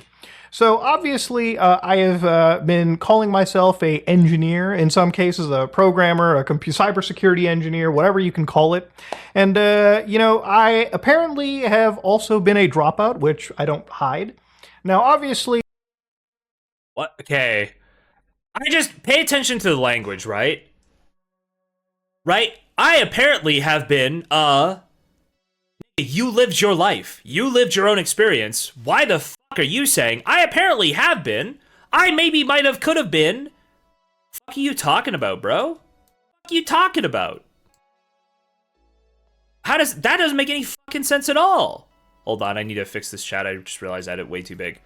So obviously, I have been calling myself a engineer, in some cases a programmer, a cybersecurity engineer, whatever you can call it. And, I apparently have also been a dropout, which I don't hide. Now, obviously... What? Okay. I just pay attention to the language, right? Right? I apparently have been, you lived your life. You lived your own experience. Why the fuck are you saying, I apparently have been? I maybe might have, could have been. Fuck are you talking about, bro? are you talking about? That doesn't make any fucking sense at all. Hold on, I need to fix this chat. I just realized I had it way too big.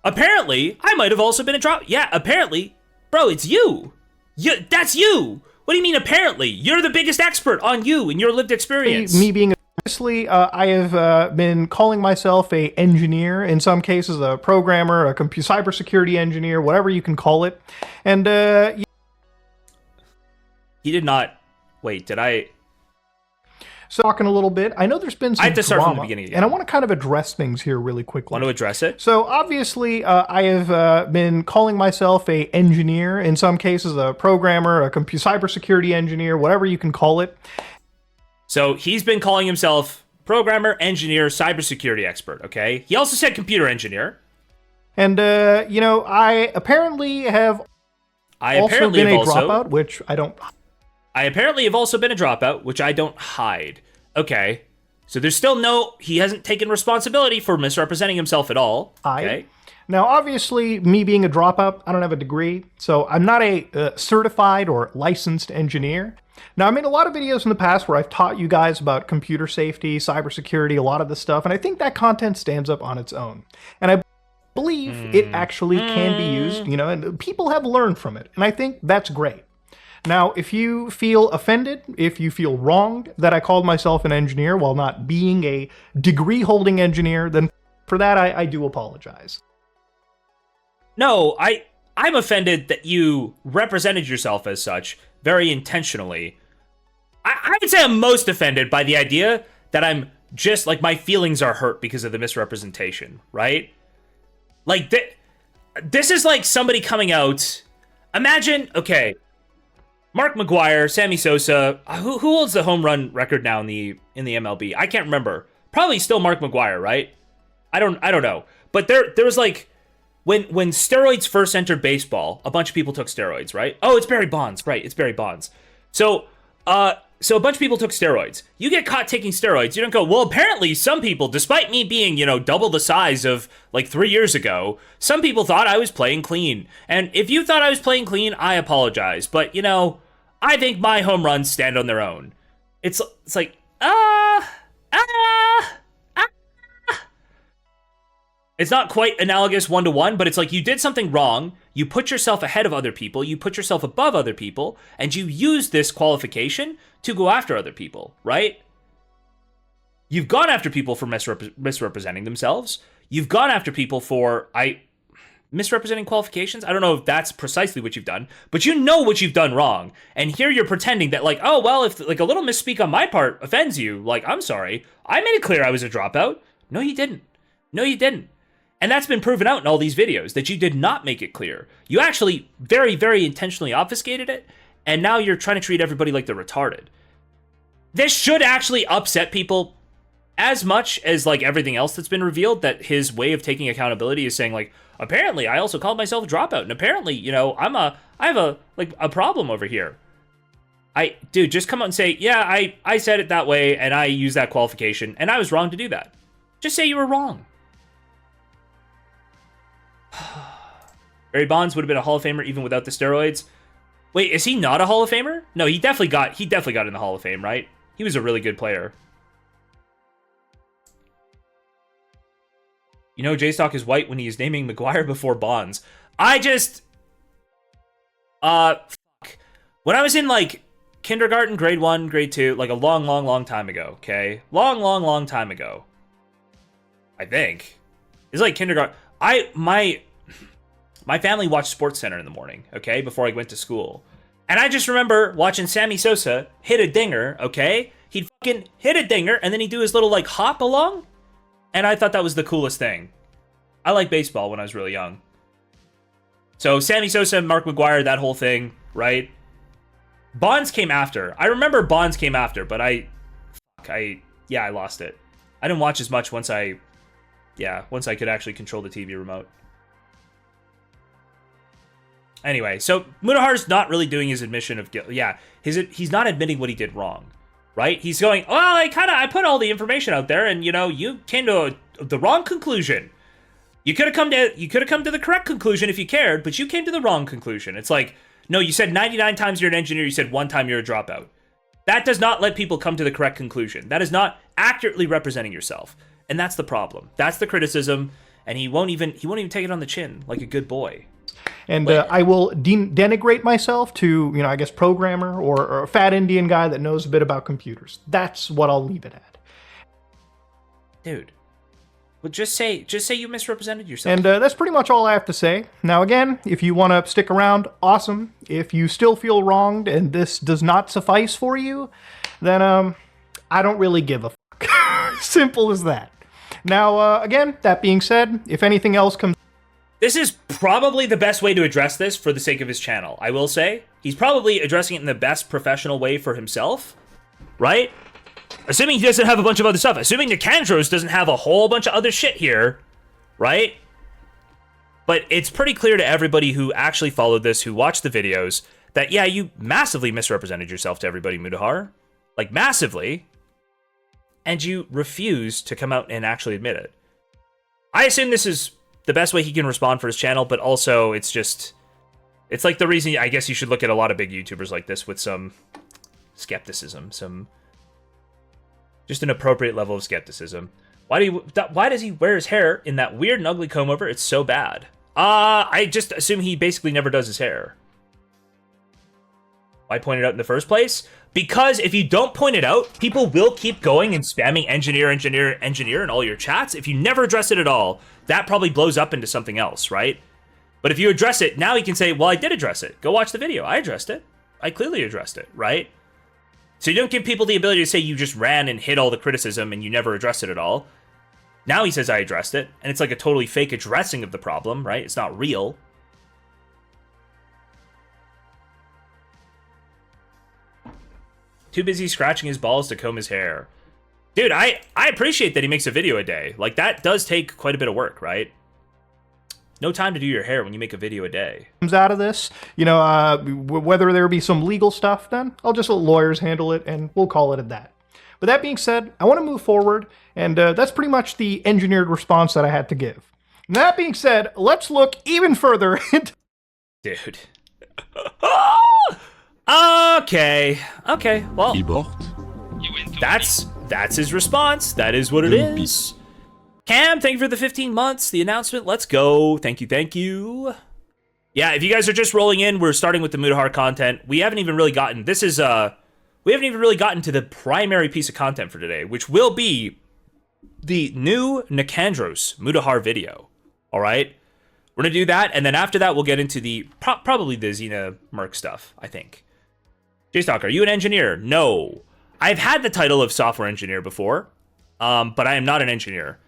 Apparently, I might have also been a drop. Yeah, apparently. Bro, it's you. That's you. What do you mean apparently? You're the biggest expert on you and your lived experience. Me being honestly, I have been calling myself a engineer, in some cases a programmer, a cybersecurity engineer, whatever you can call it. And He did not. Wait, did I? So talking a little bit, I know there's been some I have to start from the drama, beginning again. and I want to kind of address things here really quickly. Want to address it? So obviously, I have been calling myself a engineer, in some cases a programmer, a cybersecurity engineer, whatever you can call it. So he's been calling himself programmer, engineer, cybersecurity expert, okay? He also said computer engineer. And, you know, I apparently have also been a dropout, which I don't... I apparently have also been a dropout, which I don't hide. Okay. So there's still he hasn't taken responsibility for misrepresenting himself at all. Okay. Now, obviously, me being a dropout, I don't have a degree, so I'm not a certified or licensed engineer. Now, I made a lot of videos in the past where I've taught you guys about computer safety, cybersecurity, a lot of this stuff, and I think that content stands up on its own. And I believe it actually can be used, you know, and people have learned from it, and I think that's great. Now, if you feel offended, if you feel wronged that I called myself an engineer while not being a degree-holding engineer, then for that, I do apologize. No, I'm offended that you represented yourself as such very intentionally. I would say I'm most offended by the idea that I'm just, like, my feelings are hurt because of the misrepresentation, right? Like, this is like somebody coming out... Imagine, okay... Mark McGwire, Sammy Sosa, who holds the home run record now in the MLB? I can't remember. Probably still Mark McGwire, right? I don't know. But there was like when steroids first entered baseball, a bunch of people took steroids, right? Oh, it's Barry Bonds, right? It's Barry Bonds. So a bunch of people took steroids. You get caught taking steroids. You don't go, well, apparently some people, despite me being, you know, double the size of like 3 years ago, some people thought I was playing clean. And if you thought I was playing clean, I apologize. But, you know, I think my home runs stand on their own. It's like, It's not quite analogous one-to-one, but it's like you did something wrong, you put yourself ahead of other people, you put yourself above other people, and you use this qualification to go after other people, right? You've gone after people for misrepresenting themselves. You've gone after people for misrepresenting qualifications. I don't know if that's precisely what you've done, but you know what you've done wrong. And here you're pretending that like, oh, well, if like a little misspeak on my part offends you, like, I'm sorry. I made it clear I was a dropout. No, you didn't. No, you didn't. And that's been proven out in all these videos, that you did not make it clear. You actually very, very intentionally obfuscated it, and now you're trying to treat everybody like they're retarded. This should actually upset people as much as like everything else that's been revealed, that his way of taking accountability is saying like, apparently I also called myself a dropout, and apparently, you know, I have a problem over here. Dude, just come out and say, yeah, I said it that way, and I used that qualification, and I was wrong to do that. Just say you were wrong. Barry Bonds would have been a Hall of Famer even without the steroids. Wait, is he not a Hall of Famer? No, he definitely got in the Hall of Fame, right? He was a really good player. You know, JSTLK is white when he is naming McGwire before Bonds. Fuck. When I was in like kindergarten, grade 1, grade 2, like a long time ago, okay? Long time ago. I think. It's like kindergarten. My family watched SportsCenter in the morning, okay, before I went to school. And I just remember watching Sammy Sosa hit a dinger, okay? He'd fucking hit a dinger, and then he'd do his little, like, hop along. And I thought that was the coolest thing. I liked baseball when I was really young. So Sammy Sosa, Mark McGwire, that whole thing, right? Bonds came after. I remember Bonds came after, but I lost it. I didn't watch as much once I could actually control the TV remote. Anyway, so Mutahar's not really doing his admission of guilt. Yeah, he's not admitting what he did wrong, right? He's going, well, I put all the information out there, and you know, you came to the wrong conclusion. You could have come to the correct conclusion if you cared, but you came to the wrong conclusion. It's like, No, you said 99 times you're an engineer. You said 1 time you're a dropout. That does not let people come to the correct conclusion. That is not accurately representing yourself. And that's the problem. That's the criticism. And he won't even take it on the chin like a good boy. And I will denigrate myself to, I guess, programmer or a fat Indian guy that knows a bit about computers. That's what I'll leave it at. Dude. Well, just say you misrepresented yourself. And that's pretty much all I have to say. Now, again, if you want to stick around, awesome. If you still feel wronged and this does not suffice for you, then I don't really give a fuck. Simple as that. Now, again, that being said, if anything else comes... This is probably the best way to address this for the sake of his channel, I will say. He's probably addressing it in the best professional way for himself, right? Assuming he doesn't have a bunch of other stuff. Assuming Nicandros doesn't have a whole bunch of other shit here, right? But it's pretty clear to everybody who actually followed this, who watched the videos, that, yeah, you massively misrepresented yourself to everybody, Mutahar. Like, massively. And you refuse to come out and actually admit it. I assume this is the best way he can respond for his channel, but also it's just... It's like the reason I guess you should look at a lot of big YouTubers like this with some skepticism, just an appropriate level of skepticism. Why does he wear his hair in that weird and ugly comb over? It's so bad. I just assume he basically never does his hair. Why point it out in the first place? Because if you don't point it out, people will keep going and spamming engineer, engineer, engineer in all your chats. If you never address it at all, that probably blows up into something else, right? But if you address it, now you can say, well, I did address it. Go watch the video. I addressed it. I clearly addressed it, right? So you don't give people the ability to say you just ran and hit all the criticism and you never addressed it at all. Now he says I addressed it, and it's like a totally fake addressing of the problem, right? It's not real. Too busy scratching his balls to comb his hair. Dude, I appreciate that he makes a video a day. Like, that does take quite a bit of work, right? No time to do your hair when you make a video a day. Comes out of this, whether there be some legal stuff, then I'll just let lawyers handle it, and we'll call it at that. But that being said, I want to move forward, and that's pretty much the engineered response that I had to give. And that being said, let's look even further into... Dude. Okay, well, that's his response. That is what it is. Cam, thank you for the 15 months, the announcement. Let's go. Thank you. Yeah, if you guys are just rolling in, we're starting with the Mutahar content. We haven't even really gotten to the primary piece of content for today, which will be the new Nicandros Mutahar video. All right, we're gonna do that, and then after that, we'll get into the probably the Xena Merc stuff, I think. JSTLK, are you an engineer? No. I've had the title of software engineer before, but I am not an engineer.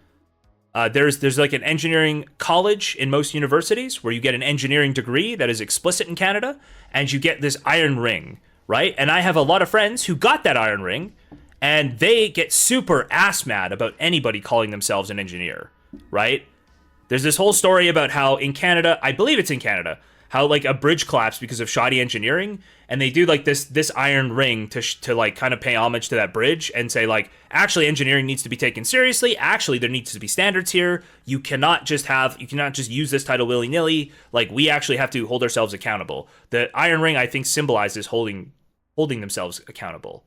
There's like an engineering college in most universities where you get an engineering degree that is explicit in Canada, and you get this iron ring, right? And I have a lot of friends who got that iron ring, and they get super ass mad about anybody calling themselves an engineer, right? There's this whole story about how in Canada, I believe it's in Canada, how like a bridge collapsed because of shoddy engineering, and they do like this iron ring to like kind of pay homage to that bridge and say like, actually engineering needs to be taken seriously. Actually, there needs to be standards here. You cannot just use this title willy-nilly. Like, we actually have to hold ourselves accountable. The iron ring, I think, symbolizes holding themselves accountable.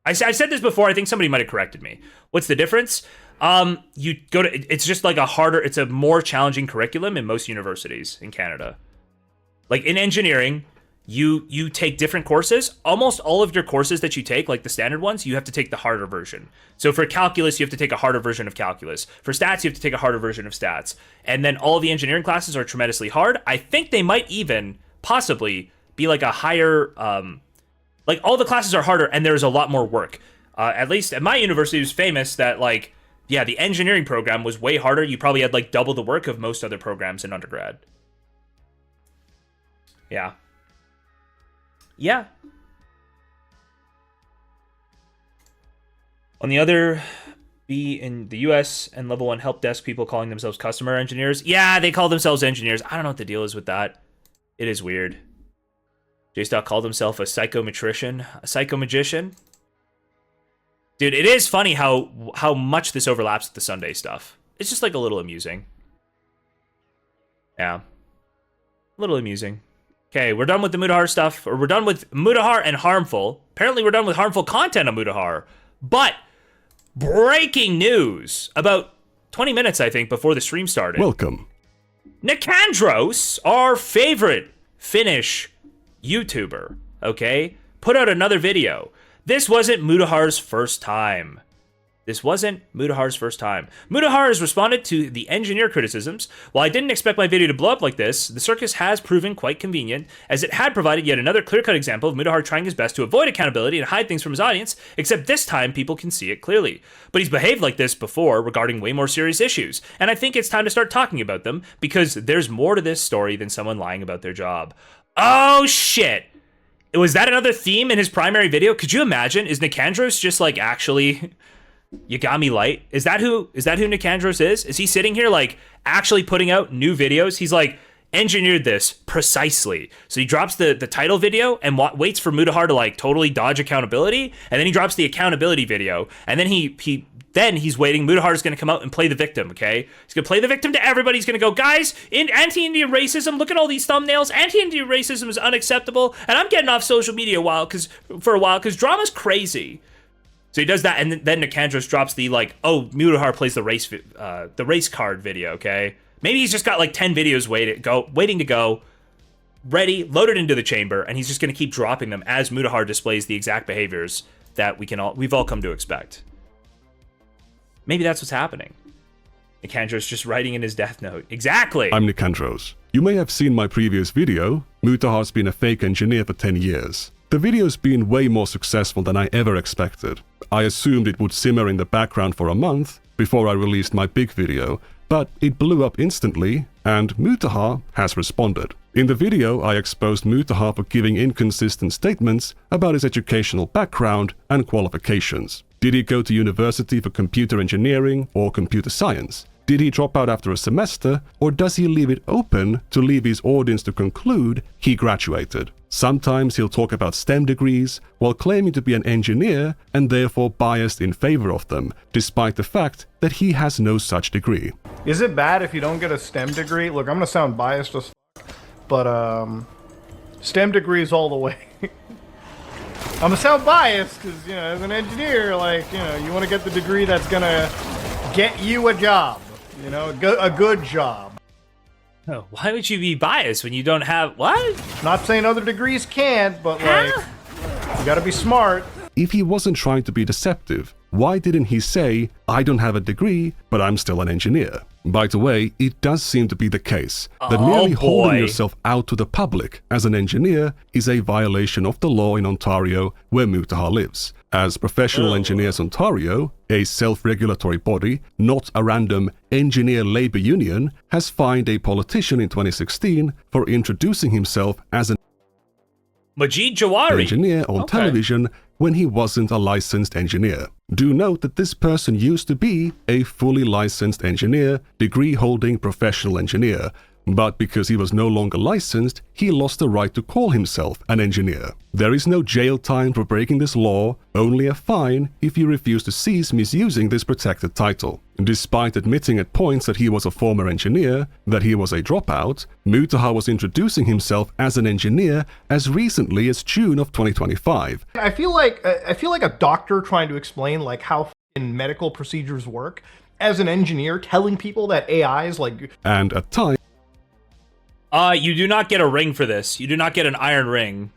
I said this before. I think somebody might have corrected me. What's the difference? It's just like it's a more challenging curriculum in most universities in Canada. Like in engineering, you take different courses. Almost all of your courses that you take, like the standard ones, you have to take the harder version. So for calculus, you have to take a harder version of calculus. For stats, you have to take a harder version of stats. And then all of the engineering classes are tremendously hard. I think they might even possibly be like a higher, like all the classes are harder and there's a lot more work. At least at my university, it was famous that like, yeah, the engineering program was way harder. You probably had like double the work of most other programs in undergrad. Yeah. On the other, be in the US and level 1 help desk people calling themselves customer engineers. Yeah, they call themselves engineers. I don't know what the deal is with that. It is weird. JSTLK called himself a psychometrician, a psychomagician. Dude, it is funny how much this overlaps with the Sunday stuff. It's just like a little amusing. Yeah. A little amusing. Okay, we're done with the Mutahar stuff, or we're done with Mutahar and harmful. Apparently we're done with harmful content on Mutahar. But breaking news about 20 minutes, I think, before the stream started. Welcome. Nicandros, our favorite Finnish YouTuber, okay, put out another video. This wasn't Mutahar's first time. Mutahar has responded to the engineer criticisms. While I didn't expect my video to blow up like this, the circus has proven quite convenient, as it had provided yet another clear-cut example of Mutahar trying his best to avoid accountability and hide things from his audience, except this time people can see it clearly. But he's behaved like this before regarding way more serious issues, and I think it's time to start talking about them, because there's more to this story than someone lying about their job. Oh shit! Was that another theme in his primary video? Could you imagine? Is Nicandros just like actually... You got me light? Is that who Nicandros is? Is he sitting here like actually putting out new videos? He's like engineered this precisely. So he drops the title video and waits for Mutahar to like totally dodge accountability, and then he drops the accountability video, and then he's waiting. Mutahar's gonna come out and play the victim, okay? He's gonna play the victim to everybody. He's gonna go, guys, in anti-Indian racism, look at all these thumbnails. Anti-Indian racism is unacceptable, and I'm getting off social media for a while because drama's crazy. So he does that, and then Nicandros drops the like, oh, Mutahar plays the race card video, okay? Maybe he's just got like 10 videos waiting to go, ready, loaded into the chamber, and he's just gonna keep dropping them as Mutahar displays the exact behaviors that we've all come to expect. Maybe that's what's happening. Nicandros just writing in his death note. Exactly! I'm Nicandros. You may have seen my previous video. Mutahar's been a fake engineer for 10 years. The video's been way more successful than I ever expected. I assumed it would simmer in the background for a month before I released my big video, but it blew up instantly, and Mutahar has responded. In the video, I exposed Mutahar for giving inconsistent statements about his educational background and qualifications. Did he go to university for computer engineering or computer science? Did he drop out after a semester, or does he leave it open to leave his audience to conclude he graduated? Sometimes he'll talk about STEM degrees while claiming to be an engineer and therefore biased in favor of them, despite the fact that he has no such degree. Is it bad if you don't get a STEM degree? Look, I'm gonna sound biased as fuck, but STEM degrees all the way. I'm gonna sound biased because, you know, as an engineer, like, you know, you want to get the degree that's gonna get you a job, you know, a good job. Oh, why would you be biased when you don't have what? Not saying other degrees can't, but like, you gotta be smart. If he wasn't trying to be deceptive, why didn't he say, I don't have a degree, but I'm still an engineer? By the way, it does seem to be the case that merely holding yourself out to the public as an engineer is a violation of the law in Ontario where Mutahar lives. As Professional Engineers Ontario, a self-regulatory body, not a random engineer labor union, has fined a politician in 2016 for introducing himself as an Majid Jawari engineer on television when he wasn't a licensed engineer. Do note that this person used to be a fully licensed engineer, degree-holding professional engineer, but because he was no longer licensed, he lost the right to call himself an engineer. There is no jail time for breaking this law, only a fine if you refuse to cease misusing this protected title. Despite admitting at points that he was a former engineer, that he was a dropout, Mutahar was introducing himself as an engineer as recently as June of 2025. I feel like a doctor trying to explain like how medical procedures work as an engineer telling people that AI is like... And at times, you do not get a ring for this. You do not get an iron ring.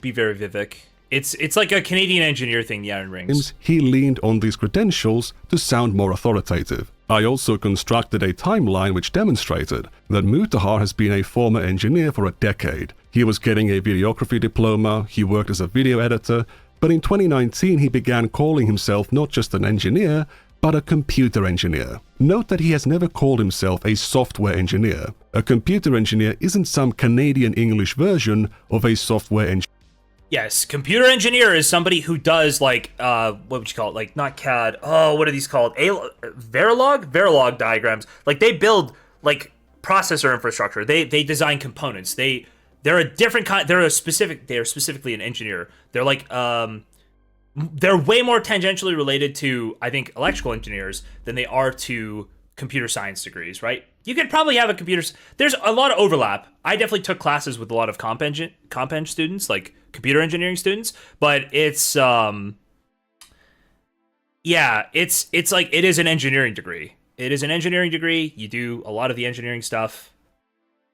Be very Vivek. It's like a Canadian engineer thing, the iron rings. He leaned on these credentials to sound more authoritative. I also constructed a timeline which demonstrated that Mutahar has been a former engineer for a decade. He was getting a videography diploma, he worked as a video editor, but in 2019 he began calling himself not just an engineer, but a computer engineer. Note that he has never called himself a software engineer. A computer engineer isn't some Canadian English version of a software engineer. Yes, computer engineer is somebody who does like, what would you call it? Like not CAD. Oh, what are these called? Verilog? Verilog diagrams. Like they build like processor infrastructure. They design components. They're a different kind. They are specifically an engineer. They're like, they're way more tangentially related to, I think, electrical engineers than they are to computer science degrees, right? You could probably have a computer. There's a lot of overlap. I definitely took classes with a lot of comp eng students, like computer engineering students, but it's yeah, it's like it is an engineering degree. It is an engineering degree. You do a lot of the engineering stuff.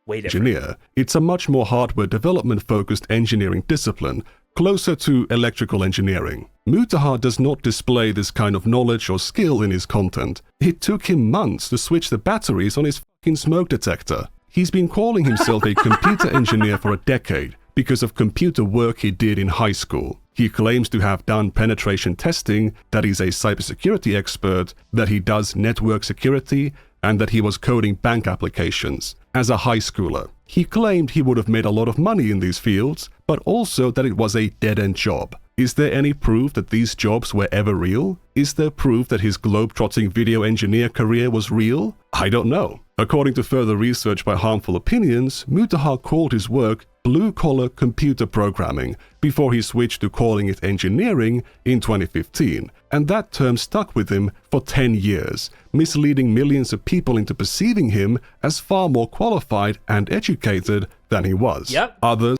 Way different. Engineer. It's a much more hardware development focused engineering discipline, closer to electrical engineering. Mutahar does not display this kind of knowledge or skill in his content. It took him months to switch the batteries on his fucking smoke detector. He's been calling himself a computer engineer for a decade because of computer work he did in high school. He claims to have done penetration testing, that he's a cybersecurity expert, that he does network security, and that he was coding bank applications. As a high schooler, he claimed he would have made a lot of money in these fields, but also that it was a dead-end job. Is there any proof that these jobs were ever real? Is there proof that his globe-trotting video engineer career was real? I don't know. According to further research by Harmful Opinions, Mutahar called his work blue-collar computer programming before he switched to calling it engineering in 2015, and that term stuck with him for 10 years, misleading millions of people into perceiving him as far more qualified and educated than he was. Yep. Others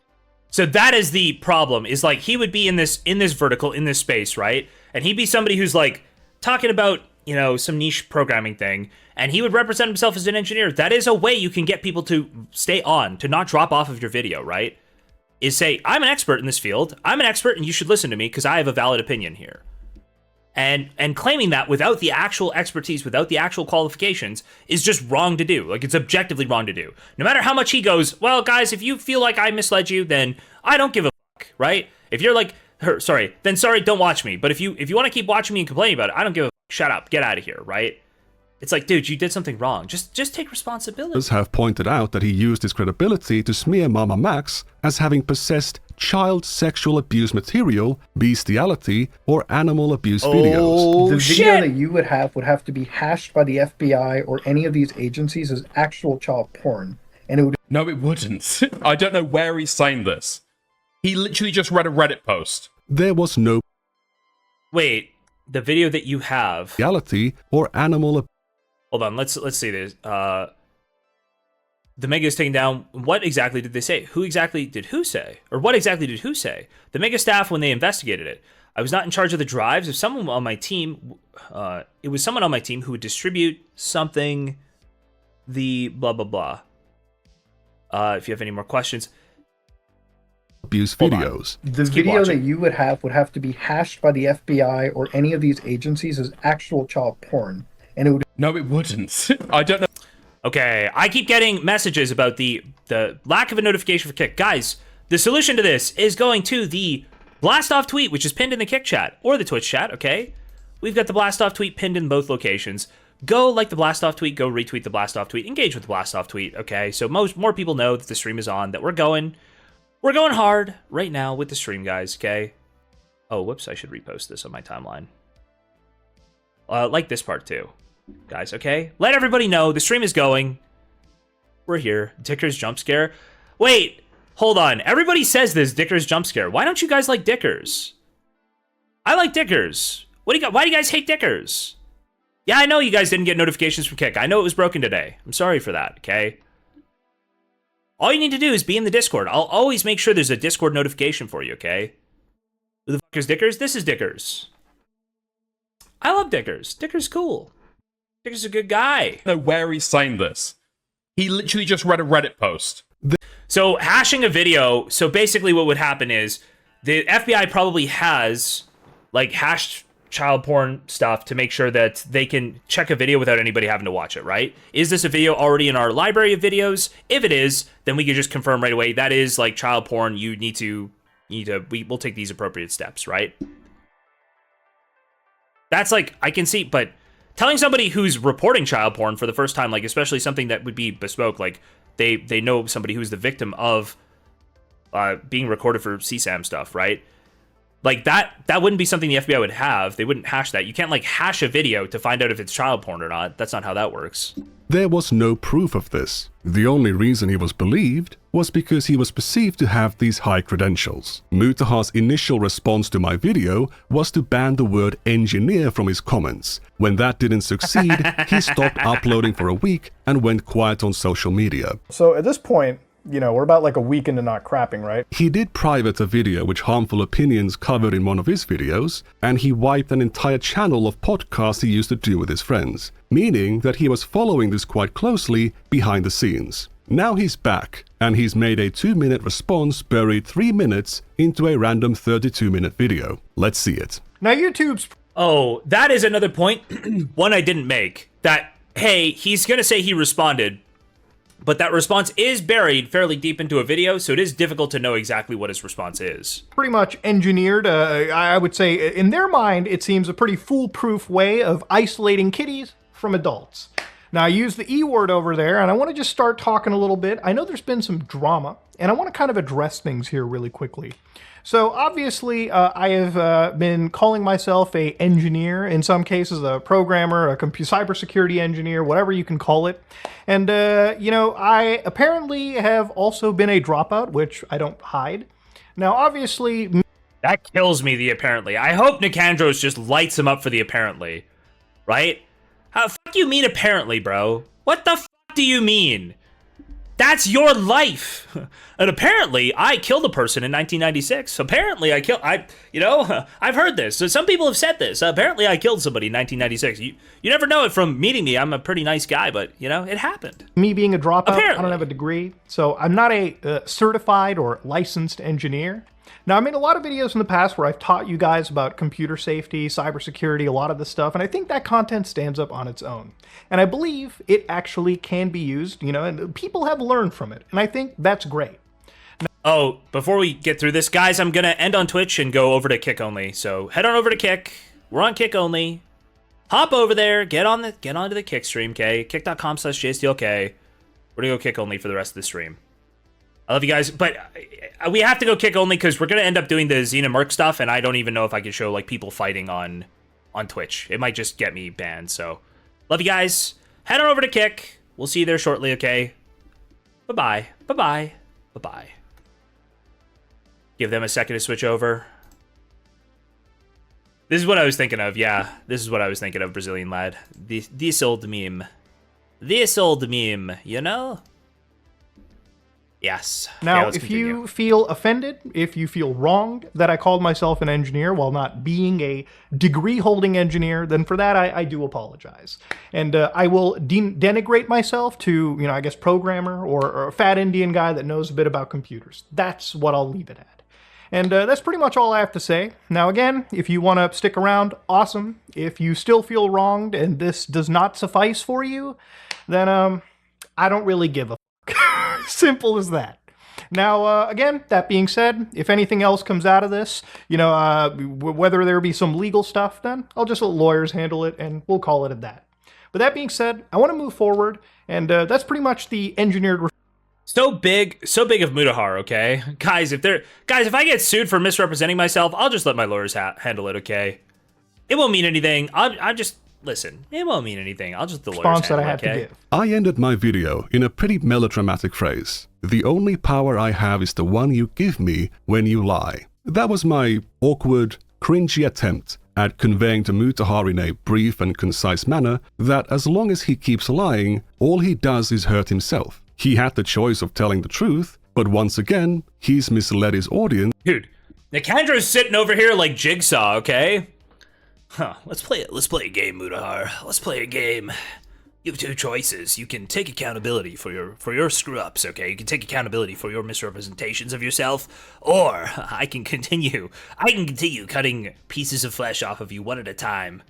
So that is the problem, is like he would be in this vertical, in this space, right? And he'd be somebody who's like talking about, you know, some niche programming thing, and he would represent himself as an engineer. That is a way you can get people to stay on, to not drop off of your video, right? Is say, I'm an expert in this field. I'm an expert and you should listen to me because I have a valid opinion here. And claiming that without the actual expertise, without the actual qualifications, is just wrong to do. Like, it's objectively wrong to do. No matter how much he goes, well, guys, if you feel like I misled you, then I don't give a fuck, right? If you're like, sorry, don't watch me. But if you want to keep watching me and complaining about it, I don't give a fuck. Shut up, get out of here, right? It's like, dude, you did something wrong. Just take responsibility. have pointed out that he used his credibility to smear Mama Max as having possessed child sexual abuse material, bestiality, or animal abuse videos. The video that you would have to be hashed by the FBI or any of these agencies as actual child porn. And it would... No, it wouldn't. I don't know where he's saying this. He literally just read a Reddit post. There was no Wait, the video that you have... bestiality or animal abuse. Hold on, let's see this. The Mega is taken down. What exactly did they say? Who exactly did who say? Or what exactly did who say? The Mega staff, when they investigated it, I was not in charge of the drives. If someone on my team, it was someone on my team who would distribute something, the blah, blah, blah. If you have any more questions. Abuse videos. The video that you would have to be hashed by the FBI or any of these agencies as actual child porn. And it would... No, it wouldn't. I don't know. Okay, I keep getting messages about the lack of a notification for Kick. Guys, the solution to this is going to the blast off tweet, which is pinned in the Kick chat or the Twitch chat, okay? We've got the blast off tweet pinned in both locations. Go like the blast off tweet, go retweet the blast off tweet, engage with the blast off tweet, okay? So more people know that the stream is on, that we're going hard right now with the stream, guys, okay? Oh, whoops, I should repost this on my timeline. Like this part too, guys, okay? Let everybody know the stream is going. We're here. Dicker's jump scare. Wait, hold on. Everybody says this Dicker's jump scare. Why don't you guys like Dickers? I like Dickers. Why do you guys hate Dickers? Yeah, I know you guys didn't get notifications from Kick. I know it was broken today. I'm sorry for that, okay? All you need to do is be in the Discord. I'll always make sure there's a Discord notification for you, okay? Who the fuck is Dickers? This is Dickers. I love Dickers. Dickers cool. Dickers a good guy. I don't know where he's saying this. He literally just read a Reddit post. So hashing a video, so basically what would happen is the FBI probably has like hashed child porn stuff to make sure that they can check a video without anybody having to watch it, right? Is this a video already in our library of videos? If it is, then we can just confirm right away that is like child porn. We'll take these appropriate steps, right? That's like, I can see, but telling somebody who's reporting child porn for the first time, like especially something that would be bespoke, like they know somebody who's the victim of being recorded for CSAM stuff, right? Like that wouldn't be something the FBI would have. They wouldn't hash that. You can't like hash a video to find out if it's child porn or not. That's not how that works. There was no proof of this. The only reason he was believed was because he was perceived to have these high credentials. Mutahar's initial response to my video was to ban the word engineer from his comments. When that didn't succeed, he stopped uploading for a week and went quiet on social media. So at this point, you know, we're about like a week into not crapping, right? He did private a video which harmful opinions covered in one of his videos, and he wiped an entire channel of podcasts he used to do with his friends, meaning that he was following this quite closely behind the scenes. Now he's back, and he's made a 2-minute response buried 3 minutes into a random 32-minute video. Let's see it. Now YouTube's... Oh, that is another point, one I didn't make, that, hey, he's gonna say he responded, but that response is buried fairly deep into a video, so it is difficult to know exactly what his response is. pretty much engineered, I would say, in their mind, it seems a pretty foolproof way of isolating kiddies from adults. Now, I use the E word over there, and I want to just start talking a little bit. I know there's been some drama, and I want to kind of address things here really quickly. So obviously, I have been calling myself a engineer, in some cases a programmer, a cybersecurity engineer, whatever you can call it. And, you know, I apparently have also been a dropout, which I don't hide. Now, obviously... That kills me, the apparently. I hope Nicandros just lights him up for the apparently. Right? How fuck you mean apparently, bro? What the fuck do you mean? That's your life. And apparently, I killed a person in 1996. Apparently, I've heard this. So some people have said this. Apparently, I killed somebody in 1996. You never know it from meeting me. I'm a pretty nice guy, but, you know, it happened. Me being a dropout, Apparently. I don't have a degree, so I'm not a certified or licensed engineer. Now, I made a lot of videos in the past where I've taught you guys about computer safety, cybersecurity, a lot of this stuff, and I think that content stands up on its own. And I believe it actually can be used, you know, and people have learned from it, and I think that's great. Oh, before we get through this, guys, I'm gonna end on Twitch and go over to Kick Only. So head on over to Kick. We're on Kick Only. Hop over there, get onto the Kick stream, okay? Kick.com/JSTLK. We're gonna go Kick Only for the rest of the stream. I love you guys, but we have to go Kick Only because we're gonna end up doing the Xena Merc stuff, and I don't even know if I can show like people fighting on Twitch. It might just get me banned. So, love you guys. Head on over to Kick. We'll see you there shortly. Okay. Bye bye. Bye bye. Bye bye. Give them a second to switch over. This is what I was thinking of. Yeah, this is what I was thinking of, Brazilian lad. This old meme. This old meme. You know. Yes. Now, okay, if you feel offended, if you feel wronged that I called myself an engineer while not being a degree-holding engineer, then for that I do apologize. And I will denigrate myself to, you know, I guess programmer or a fat Indian guy that knows a bit about computers. That's what I'll leave it at. And that's pretty much all I have to say. Now, again, if you want to stick around, awesome. If you still feel wronged and this does not suffice for you, then I don't really give a simple as that. Now, again, that being said, if anything else comes out of this, you know, whether there be some legal stuff, then I'll just let lawyers handle it, and we'll call it at that. But that being said, I want to move forward, and that's pretty much the engineered... So big of Mutahar, okay? Guys, if I get sued for misrepresenting myself, I'll just let my lawyers handle it, okay? It won't mean anything. I'm just... Listen, it won't mean anything. I'll just the lawyers handle it, okay? I ended my video in a pretty melodramatic phrase. The only power I have is the one you give me when you lie. That was my awkward, cringy attempt at conveying to Mutahar in a brief and concise manner that as long as he keeps lying, all he does is hurt himself. He had the choice of telling the truth, but once again, he's misled his audience. Dude, Nicandra's sitting over here like Jigsaw, okay? Huh, let's play a game, Mutahar. Let's play a game. You have two choices. You can take accountability for your screw-ups, okay? You can take accountability for your misrepresentations of yourself, or I can continue cutting pieces of flesh off of you one at a time.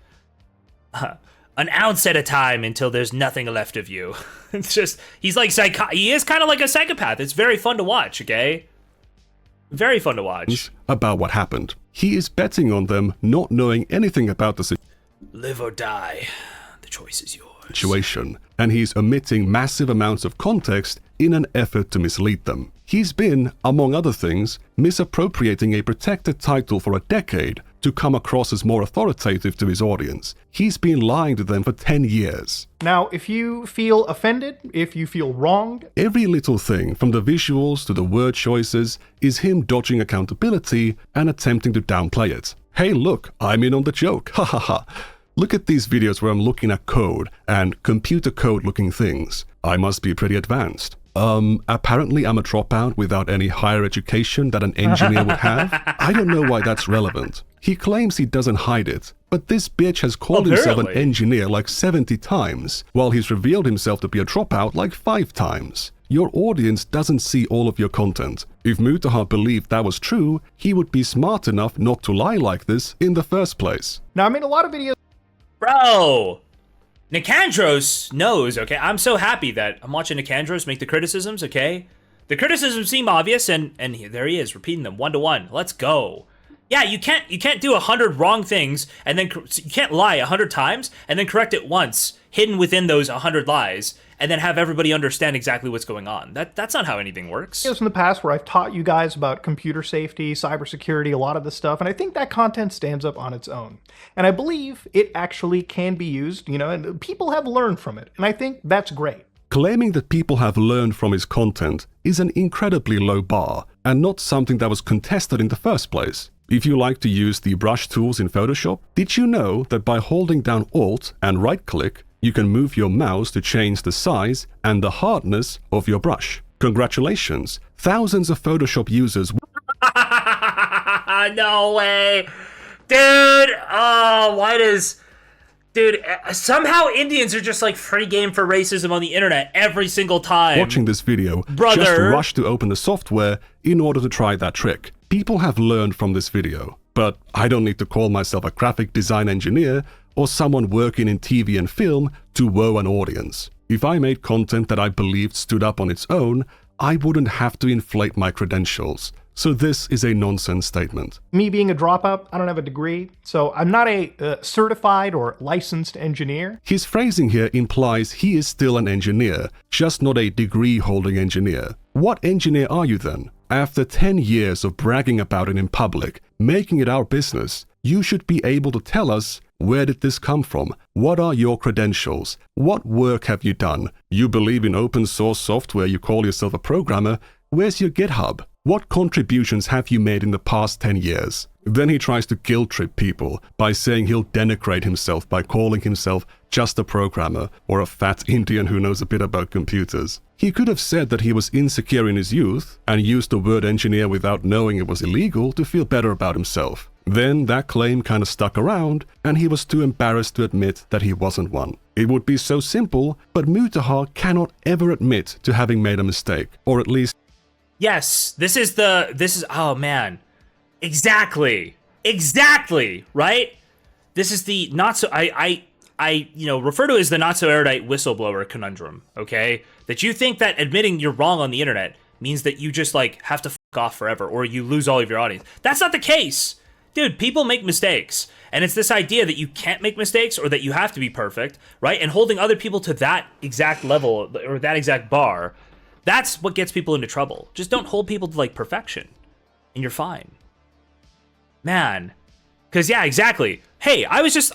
An ounce at a time until there's nothing left of you. It's just, he is kind of like a psychopath. It's very fun to watch, okay? Very fun to watch. About what happened. He is betting on them not knowing anything about the Live or die. The choice is yours. Situation, and he's omitting massive amounts of context in an effort to mislead them. He's been, among other things, misappropriating a protected title for a decade to come across as more authoritative to his audience. He's been lying to them for 10 years. Now, if you feel offended, if you feel wronged, Every little thing, from the visuals to the word choices, is him dodging accountability and attempting to downplay it. Hey look, I'm in on the joke, ha ha ha. Look at these videos where I'm looking at code and computer code looking things. I must be pretty advanced. Apparently I'm a dropout without any higher education that an engineer would have. I don't know why that's relevant. He claims he doesn't hide it, but this bitch has called himself an engineer like 70 times, while he's revealed himself to be a dropout like 5 times. Your audience doesn't see all of your content. If Mutahar believed that was true, he would be smart enough not to lie like this in the first place. now I made a lot of videos Bro, Nicandros knows, okay? I'm so happy that I'm watching Nicandros make the criticisms, okay? The criticisms seem obvious, and there he is, repeating them 1-to-1. Let's go. Yeah, you can't do 100 wrong things, and then you can't lie 100 times, and then correct it once, hidden within those 100 lies, and then have everybody understand exactly what's going on. That's not how anything works. in the past where I've taught you guys about computer safety, cybersecurity, a lot of this stuff, and I think that content stands up on its own. And I believe it actually can be used, and people have learned from it, and I think that's great. Claiming that people have learned from his content is an incredibly low bar, and not something that was contested in the first place. If you like to use the brush tools in Photoshop, did you know that by holding down Alt and right-click, you can move your mouse to change the size and the hardness of your brush? Congratulations! Thousands of Photoshop users No way. Dude, Dude, somehow Indians are just like free game for racism on the internet every single time. watching this video just rush to open the software in order to try that trick. People have learned from this video, but I don't need to call myself a graphic design engineer or someone working in TV and film to woo an audience. If I made content that I believed stood up on its own, I wouldn't have to inflate my credentials. So this is a nonsense statement. Me being a dropout, I don't have a degree, so I'm not a certified or licensed engineer. His phrasing here implies he is still an engineer, just not a degree-holding engineer. What engineer are you then? After 10 years of bragging about it in public, making it our business, you should be able to tell us, where did this come from? What are your credentials? What work have you done? You believe in open source software, you call yourself a programmer. Where's your GitHub? What contributions have you made in the past 10 years? Then he tries to guilt trip people by saying he'll denigrate himself by calling himself just a programmer or a fat Indian who knows a bit about computers. He could have said that he was insecure in his youth and used the word engineer without knowing it was illegal to feel better about himself. Then that claim kind of stuck around and he was too embarrassed to admit that he wasn't one. It would be so simple, but Mutahar cannot ever admit to having made a mistake, or at least Yes, this is, oh man. Exactly, right? This is the not so, I refer to it as the not so erudite whistleblower conundrum, okay? That you think that admitting you're wrong on the internet means that you just like have to fuck off forever or you lose all of your audience. That's not the case. Dude, people make mistakes. And it's this idea that you can't make mistakes or that you have to be perfect, right? And holding other people to that exact level or that exact bar, that's what gets people into trouble. Just don't hold people to like perfection and you're fine. Man. Cause yeah, exactly. Hey, I was just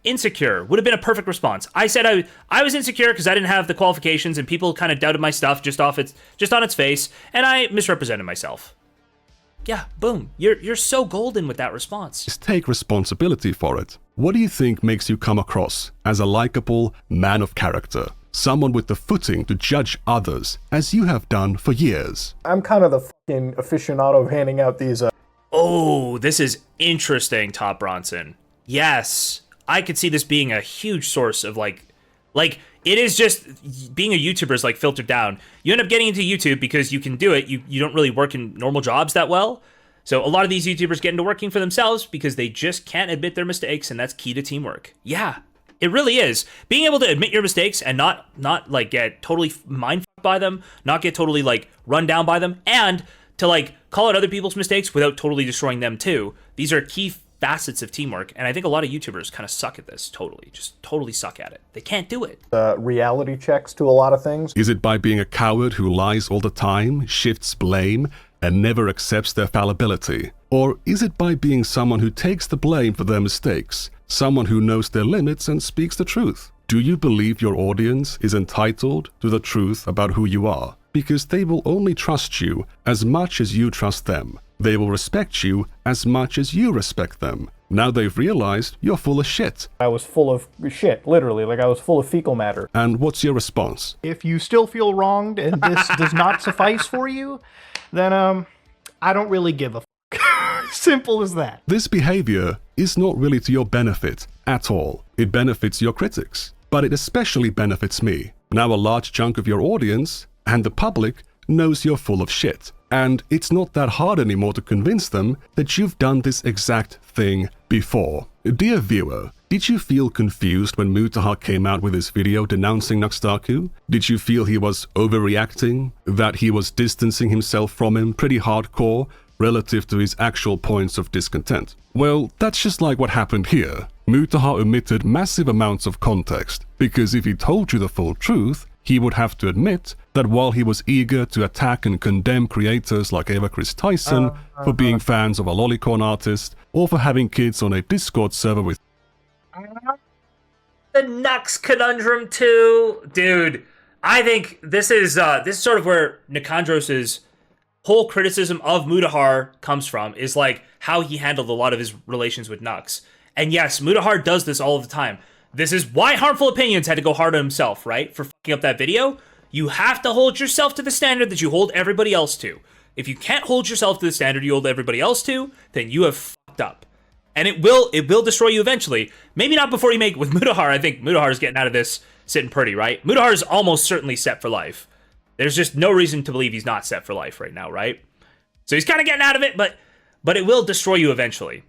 insecure. Would have been a perfect response. I said I was insecure because I didn't have the qualifications and people kind of doubted my stuff just on its face, and I misrepresented myself. Yeah, boom. You're so golden with that response. take responsibility for it. What do you think makes you come across as a likable man of character? Someone with the footing to judge others, as you have done for years. I'm kind of the fucking aficionado of handing out these Oh, this is interesting, Top Bronson. Yes, I could see this being a huge source of like it is just being a YouTuber is like filtered down. You end up getting into YouTube because you can do it. You don't really work in normal jobs that well. So a lot of these YouTubers get into working for themselves because they just can't admit their mistakes, and that's key to teamwork. Yeah, it really is. Being able to admit your mistakes and not like get totally mind-fucked by them, not get totally like run down by them, and to like call out other people's mistakes without totally destroying them too. These are key facets of teamwork, and I think a lot of YouTubers kind of suck at this. Just totally suck at it. They can't do it. Reality checks to a lot of things. Is it by being a coward who lies all the time, shifts blame, and never accepts their fallibility? Or is it by being someone who takes the blame for their mistakes, someone who knows their limits and speaks the truth? Do you believe your audience is entitled to the truth about who you are? Because they will only trust you as much as you trust them. They will respect you as much as you respect them. Now they've realized you're full of shit. I was full of shit, literally. Like, I was full of fecal matter. And what's your response? If you still feel wronged and this does not suffice for you, then I don't really give a Simple as that. This behavior is not really to your benefit at all. It benefits your critics, but it especially benefits me. Now a large chunk of your audience and the public knows you're full of shit. And it's not that hard anymore to convince them that you've done this exact thing before. Dear viewer, did you feel confused when Mutahar came out with his video denouncing Nuxtaku? Did you feel he was overreacting? That he was distancing himself from him pretty hardcore relative to his actual points of discontent? Well, that's just like what happened here. Mutahar omitted massive amounts of context, because if he told you the full truth, he would have to admit that while he was eager to attack and condemn creators like Eva Chris Tyson for being fans of a lolicon artist or for having kids on a Discord server with the Nux conundrum too, dude. I think this is sort of where Nicandros's whole criticism of Mutahar comes from, is like how he handled a lot of his relations with Nux. And yes, Mutahar does this all of the time. This is why Harmful Opinions had to go hard on himself, right? For fucking up that video. You have to hold yourself to the standard that you hold everybody else to. If you can't hold yourself to the standard you hold everybody else to, then you have fucked up. And it will destroy you eventually. Maybe not before you make with Mutahar. I think Mutahar is getting out of this sitting pretty, right? Mutahar is almost certainly set for life. There's just no reason to believe he's not set for life right now, right? So he's kind of getting out of it, but it will destroy you eventually.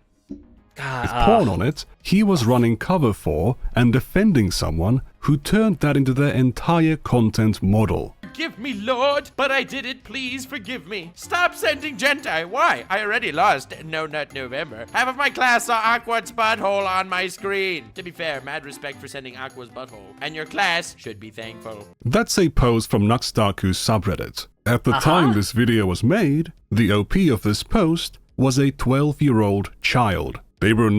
with porn on it, he was running cover for and defending someone who turned that into their entire content model. Forgive me, Lord, but I did it. Please forgive me. Stop sending Gentai. Why? I already lost. No, not November. Half of my class saw Aqua's butthole on my screen. To be fair, mad respect for sending Aqua's butthole. And your class should be thankful. That's a post from Nuxtaku's subreddit. At the time this video was made, the OP of this post was a 12-year-old child. They were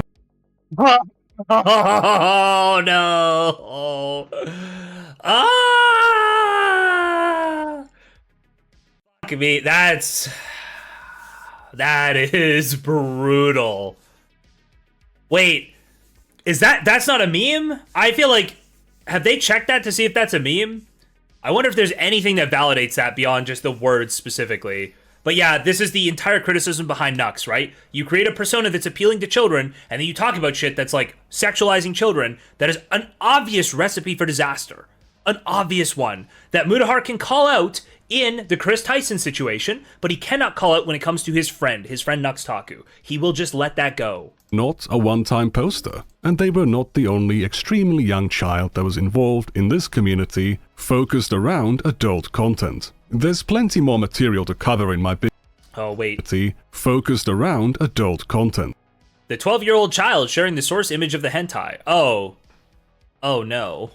Oh no! Fuck me, that is brutal. Wait, is that's not a meme? I feel like, have they checked that to see if that's a meme? I wonder if there's anything that validates that beyond just the words specifically. But yeah, this is the entire criticism behind Nux, right? You create a persona that's appealing to children, and then you talk about shit that's like sexualizing children. That is an obvious recipe for disaster. An obvious one that Mutahar can call out in the Chris Tyson situation, but he cannot call out when it comes to his friend Nuxtaku. He will just let that go. Not a one-time poster, and they were not the only extremely young child that was involved in this community focused around adult content. There's plenty more material to cover in my focused around adult content. The 12-year-old child sharing the source image of the hentai. Oh no.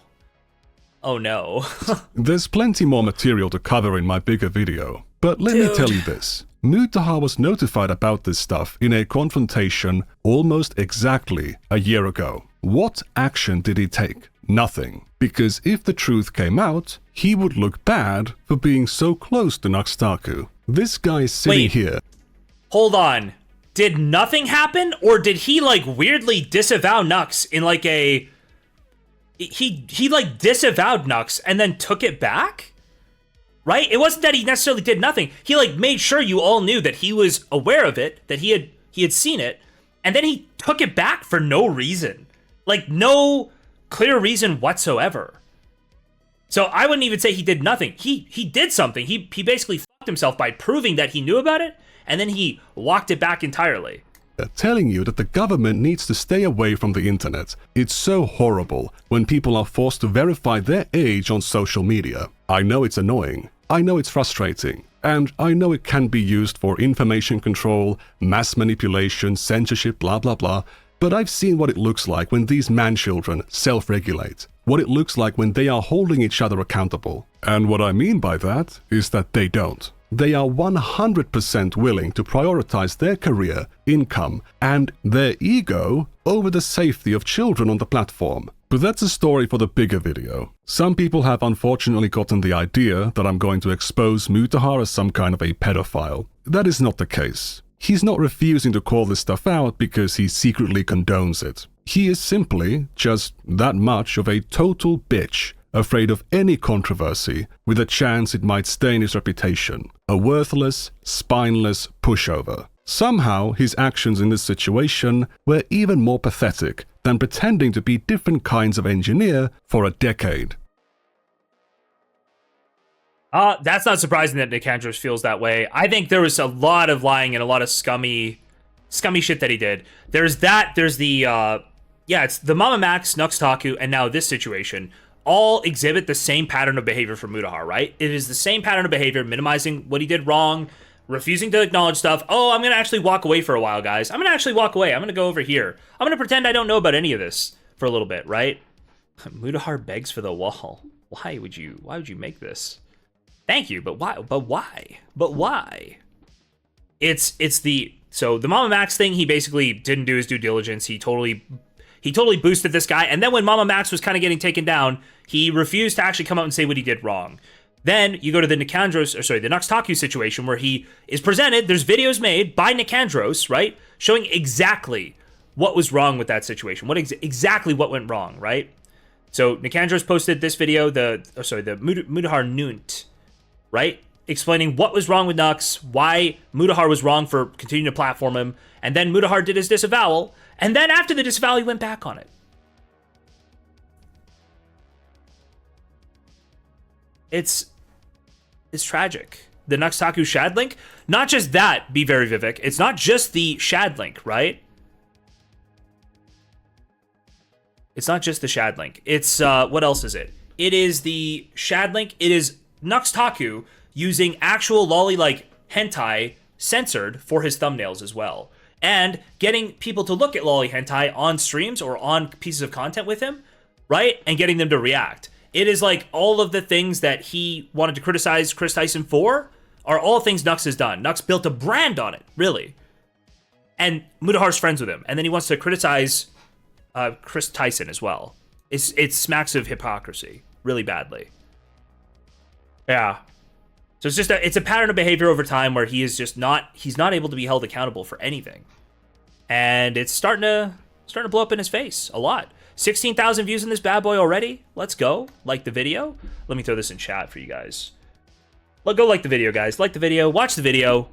Oh no. There's plenty more material to cover in my bigger video, but let me tell you this. Mutahar was notified about this stuff in a confrontation almost exactly a year ago. What action did he take? Nothing. Because if the truth came out, he would look bad for being so close to Nuxtaku. This guy is sitting here. Hold on. Did nothing happen? Or did he like weirdly disavow Nux in like a... He like disavowed Nux and then took it back? Right? It wasn't that he necessarily did nothing. He like made sure you all knew that he was aware of it, that he had seen it, and then he took it back for no reason. Like no clear reason whatsoever. So I wouldn't even say he did nothing. He did something. He basically fucked himself by proving that he knew about it, and then he walked it back entirely. Telling you that the government needs to stay away from the internet. It's so horrible when people are forced to verify their age on social media. I know it's annoying. I know it's frustrating. And I know it can be used for information control, mass manipulation, censorship, blah blah blah, but I've seen what it looks like when these man-children self-regulate, what it looks like when they are holding each other accountable. And what I mean by that is that they don't. They are 100% willing to prioritize their career, income, and their ego over the safety of children on the platform. But that's a story for the bigger video. Some people have unfortunately gotten the idea that I'm going to expose Mutahar as some kind of a pedophile. That is not the case. He's not refusing to call this stuff out because he secretly condones it. He is simply just that much of a total bitch, afraid of any controversy, with a chance it might stain his reputation. A worthless, spineless pushover. Somehow, his actions in this situation were even more pathetic than pretending to be different kinds of engineer for a decade. That's not surprising that Nicandros feels that way. I think there was a lot of lying and a lot of scummy shit that he did. There's the, it's the Mama Max, Nuxtaku, and now this situation all exhibit the same pattern of behavior from Mutahar, right? It is the same pattern of behavior, minimizing what he did wrong, refusing to acknowledge stuff. Oh, I'm going to actually walk away for a while, guys. I'm going to actually walk away. I'm going to go over here. I'm going to pretend I don't know about any of this for a little bit, right? Mutahar begs for the wall. Why would you make this? Thank you, but why? But why? So the Mama Max thing, he basically didn't do his due diligence. He totally boosted this guy. And then when Mama Max was kind of getting taken down, he refused to actually come out and say what he did wrong. Then you go to the Nuxtaku situation where he is presented, there's videos made by Nicandros, right? Showing exactly what was wrong with that situation. Exactly what went wrong, right? So Nicandros posted this video, the Mutahar Nunt, right? Explaining what was wrong with Nux, why Mutahar was wrong for continuing to platform him, and then Mutahar did his disavowal, and then after the disavowal, he went back on it. It's tragic. The Nuxtaku Shad link, not just that, be very Vivek, it's not just the Shad link, right? It's not just the Shad link. It's, what else is it? It is the Shad link, it is Nuxtaku using actual lolly-like hentai censored for his thumbnails as well. And getting people to look at lolly hentai on streams or on pieces of content with him, right? And getting them to react. It is like all of the things that he wanted to criticize Chris Tyson for are all things Nux has done. Nux built a brand on it, really. And Mutahar's friends with him. And then he wants to criticize Chris Tyson as well. It smacks of hypocrisy really badly. Yeah. So it's a pattern of behavior over time where he's not able to be held accountable for anything. And it's starting to blow up in his face a lot. 16,000 views in this bad boy already. Let's go. Like the video. Let me throw this in chat for you guys. Go like the video, guys. Like the video. Watch the video.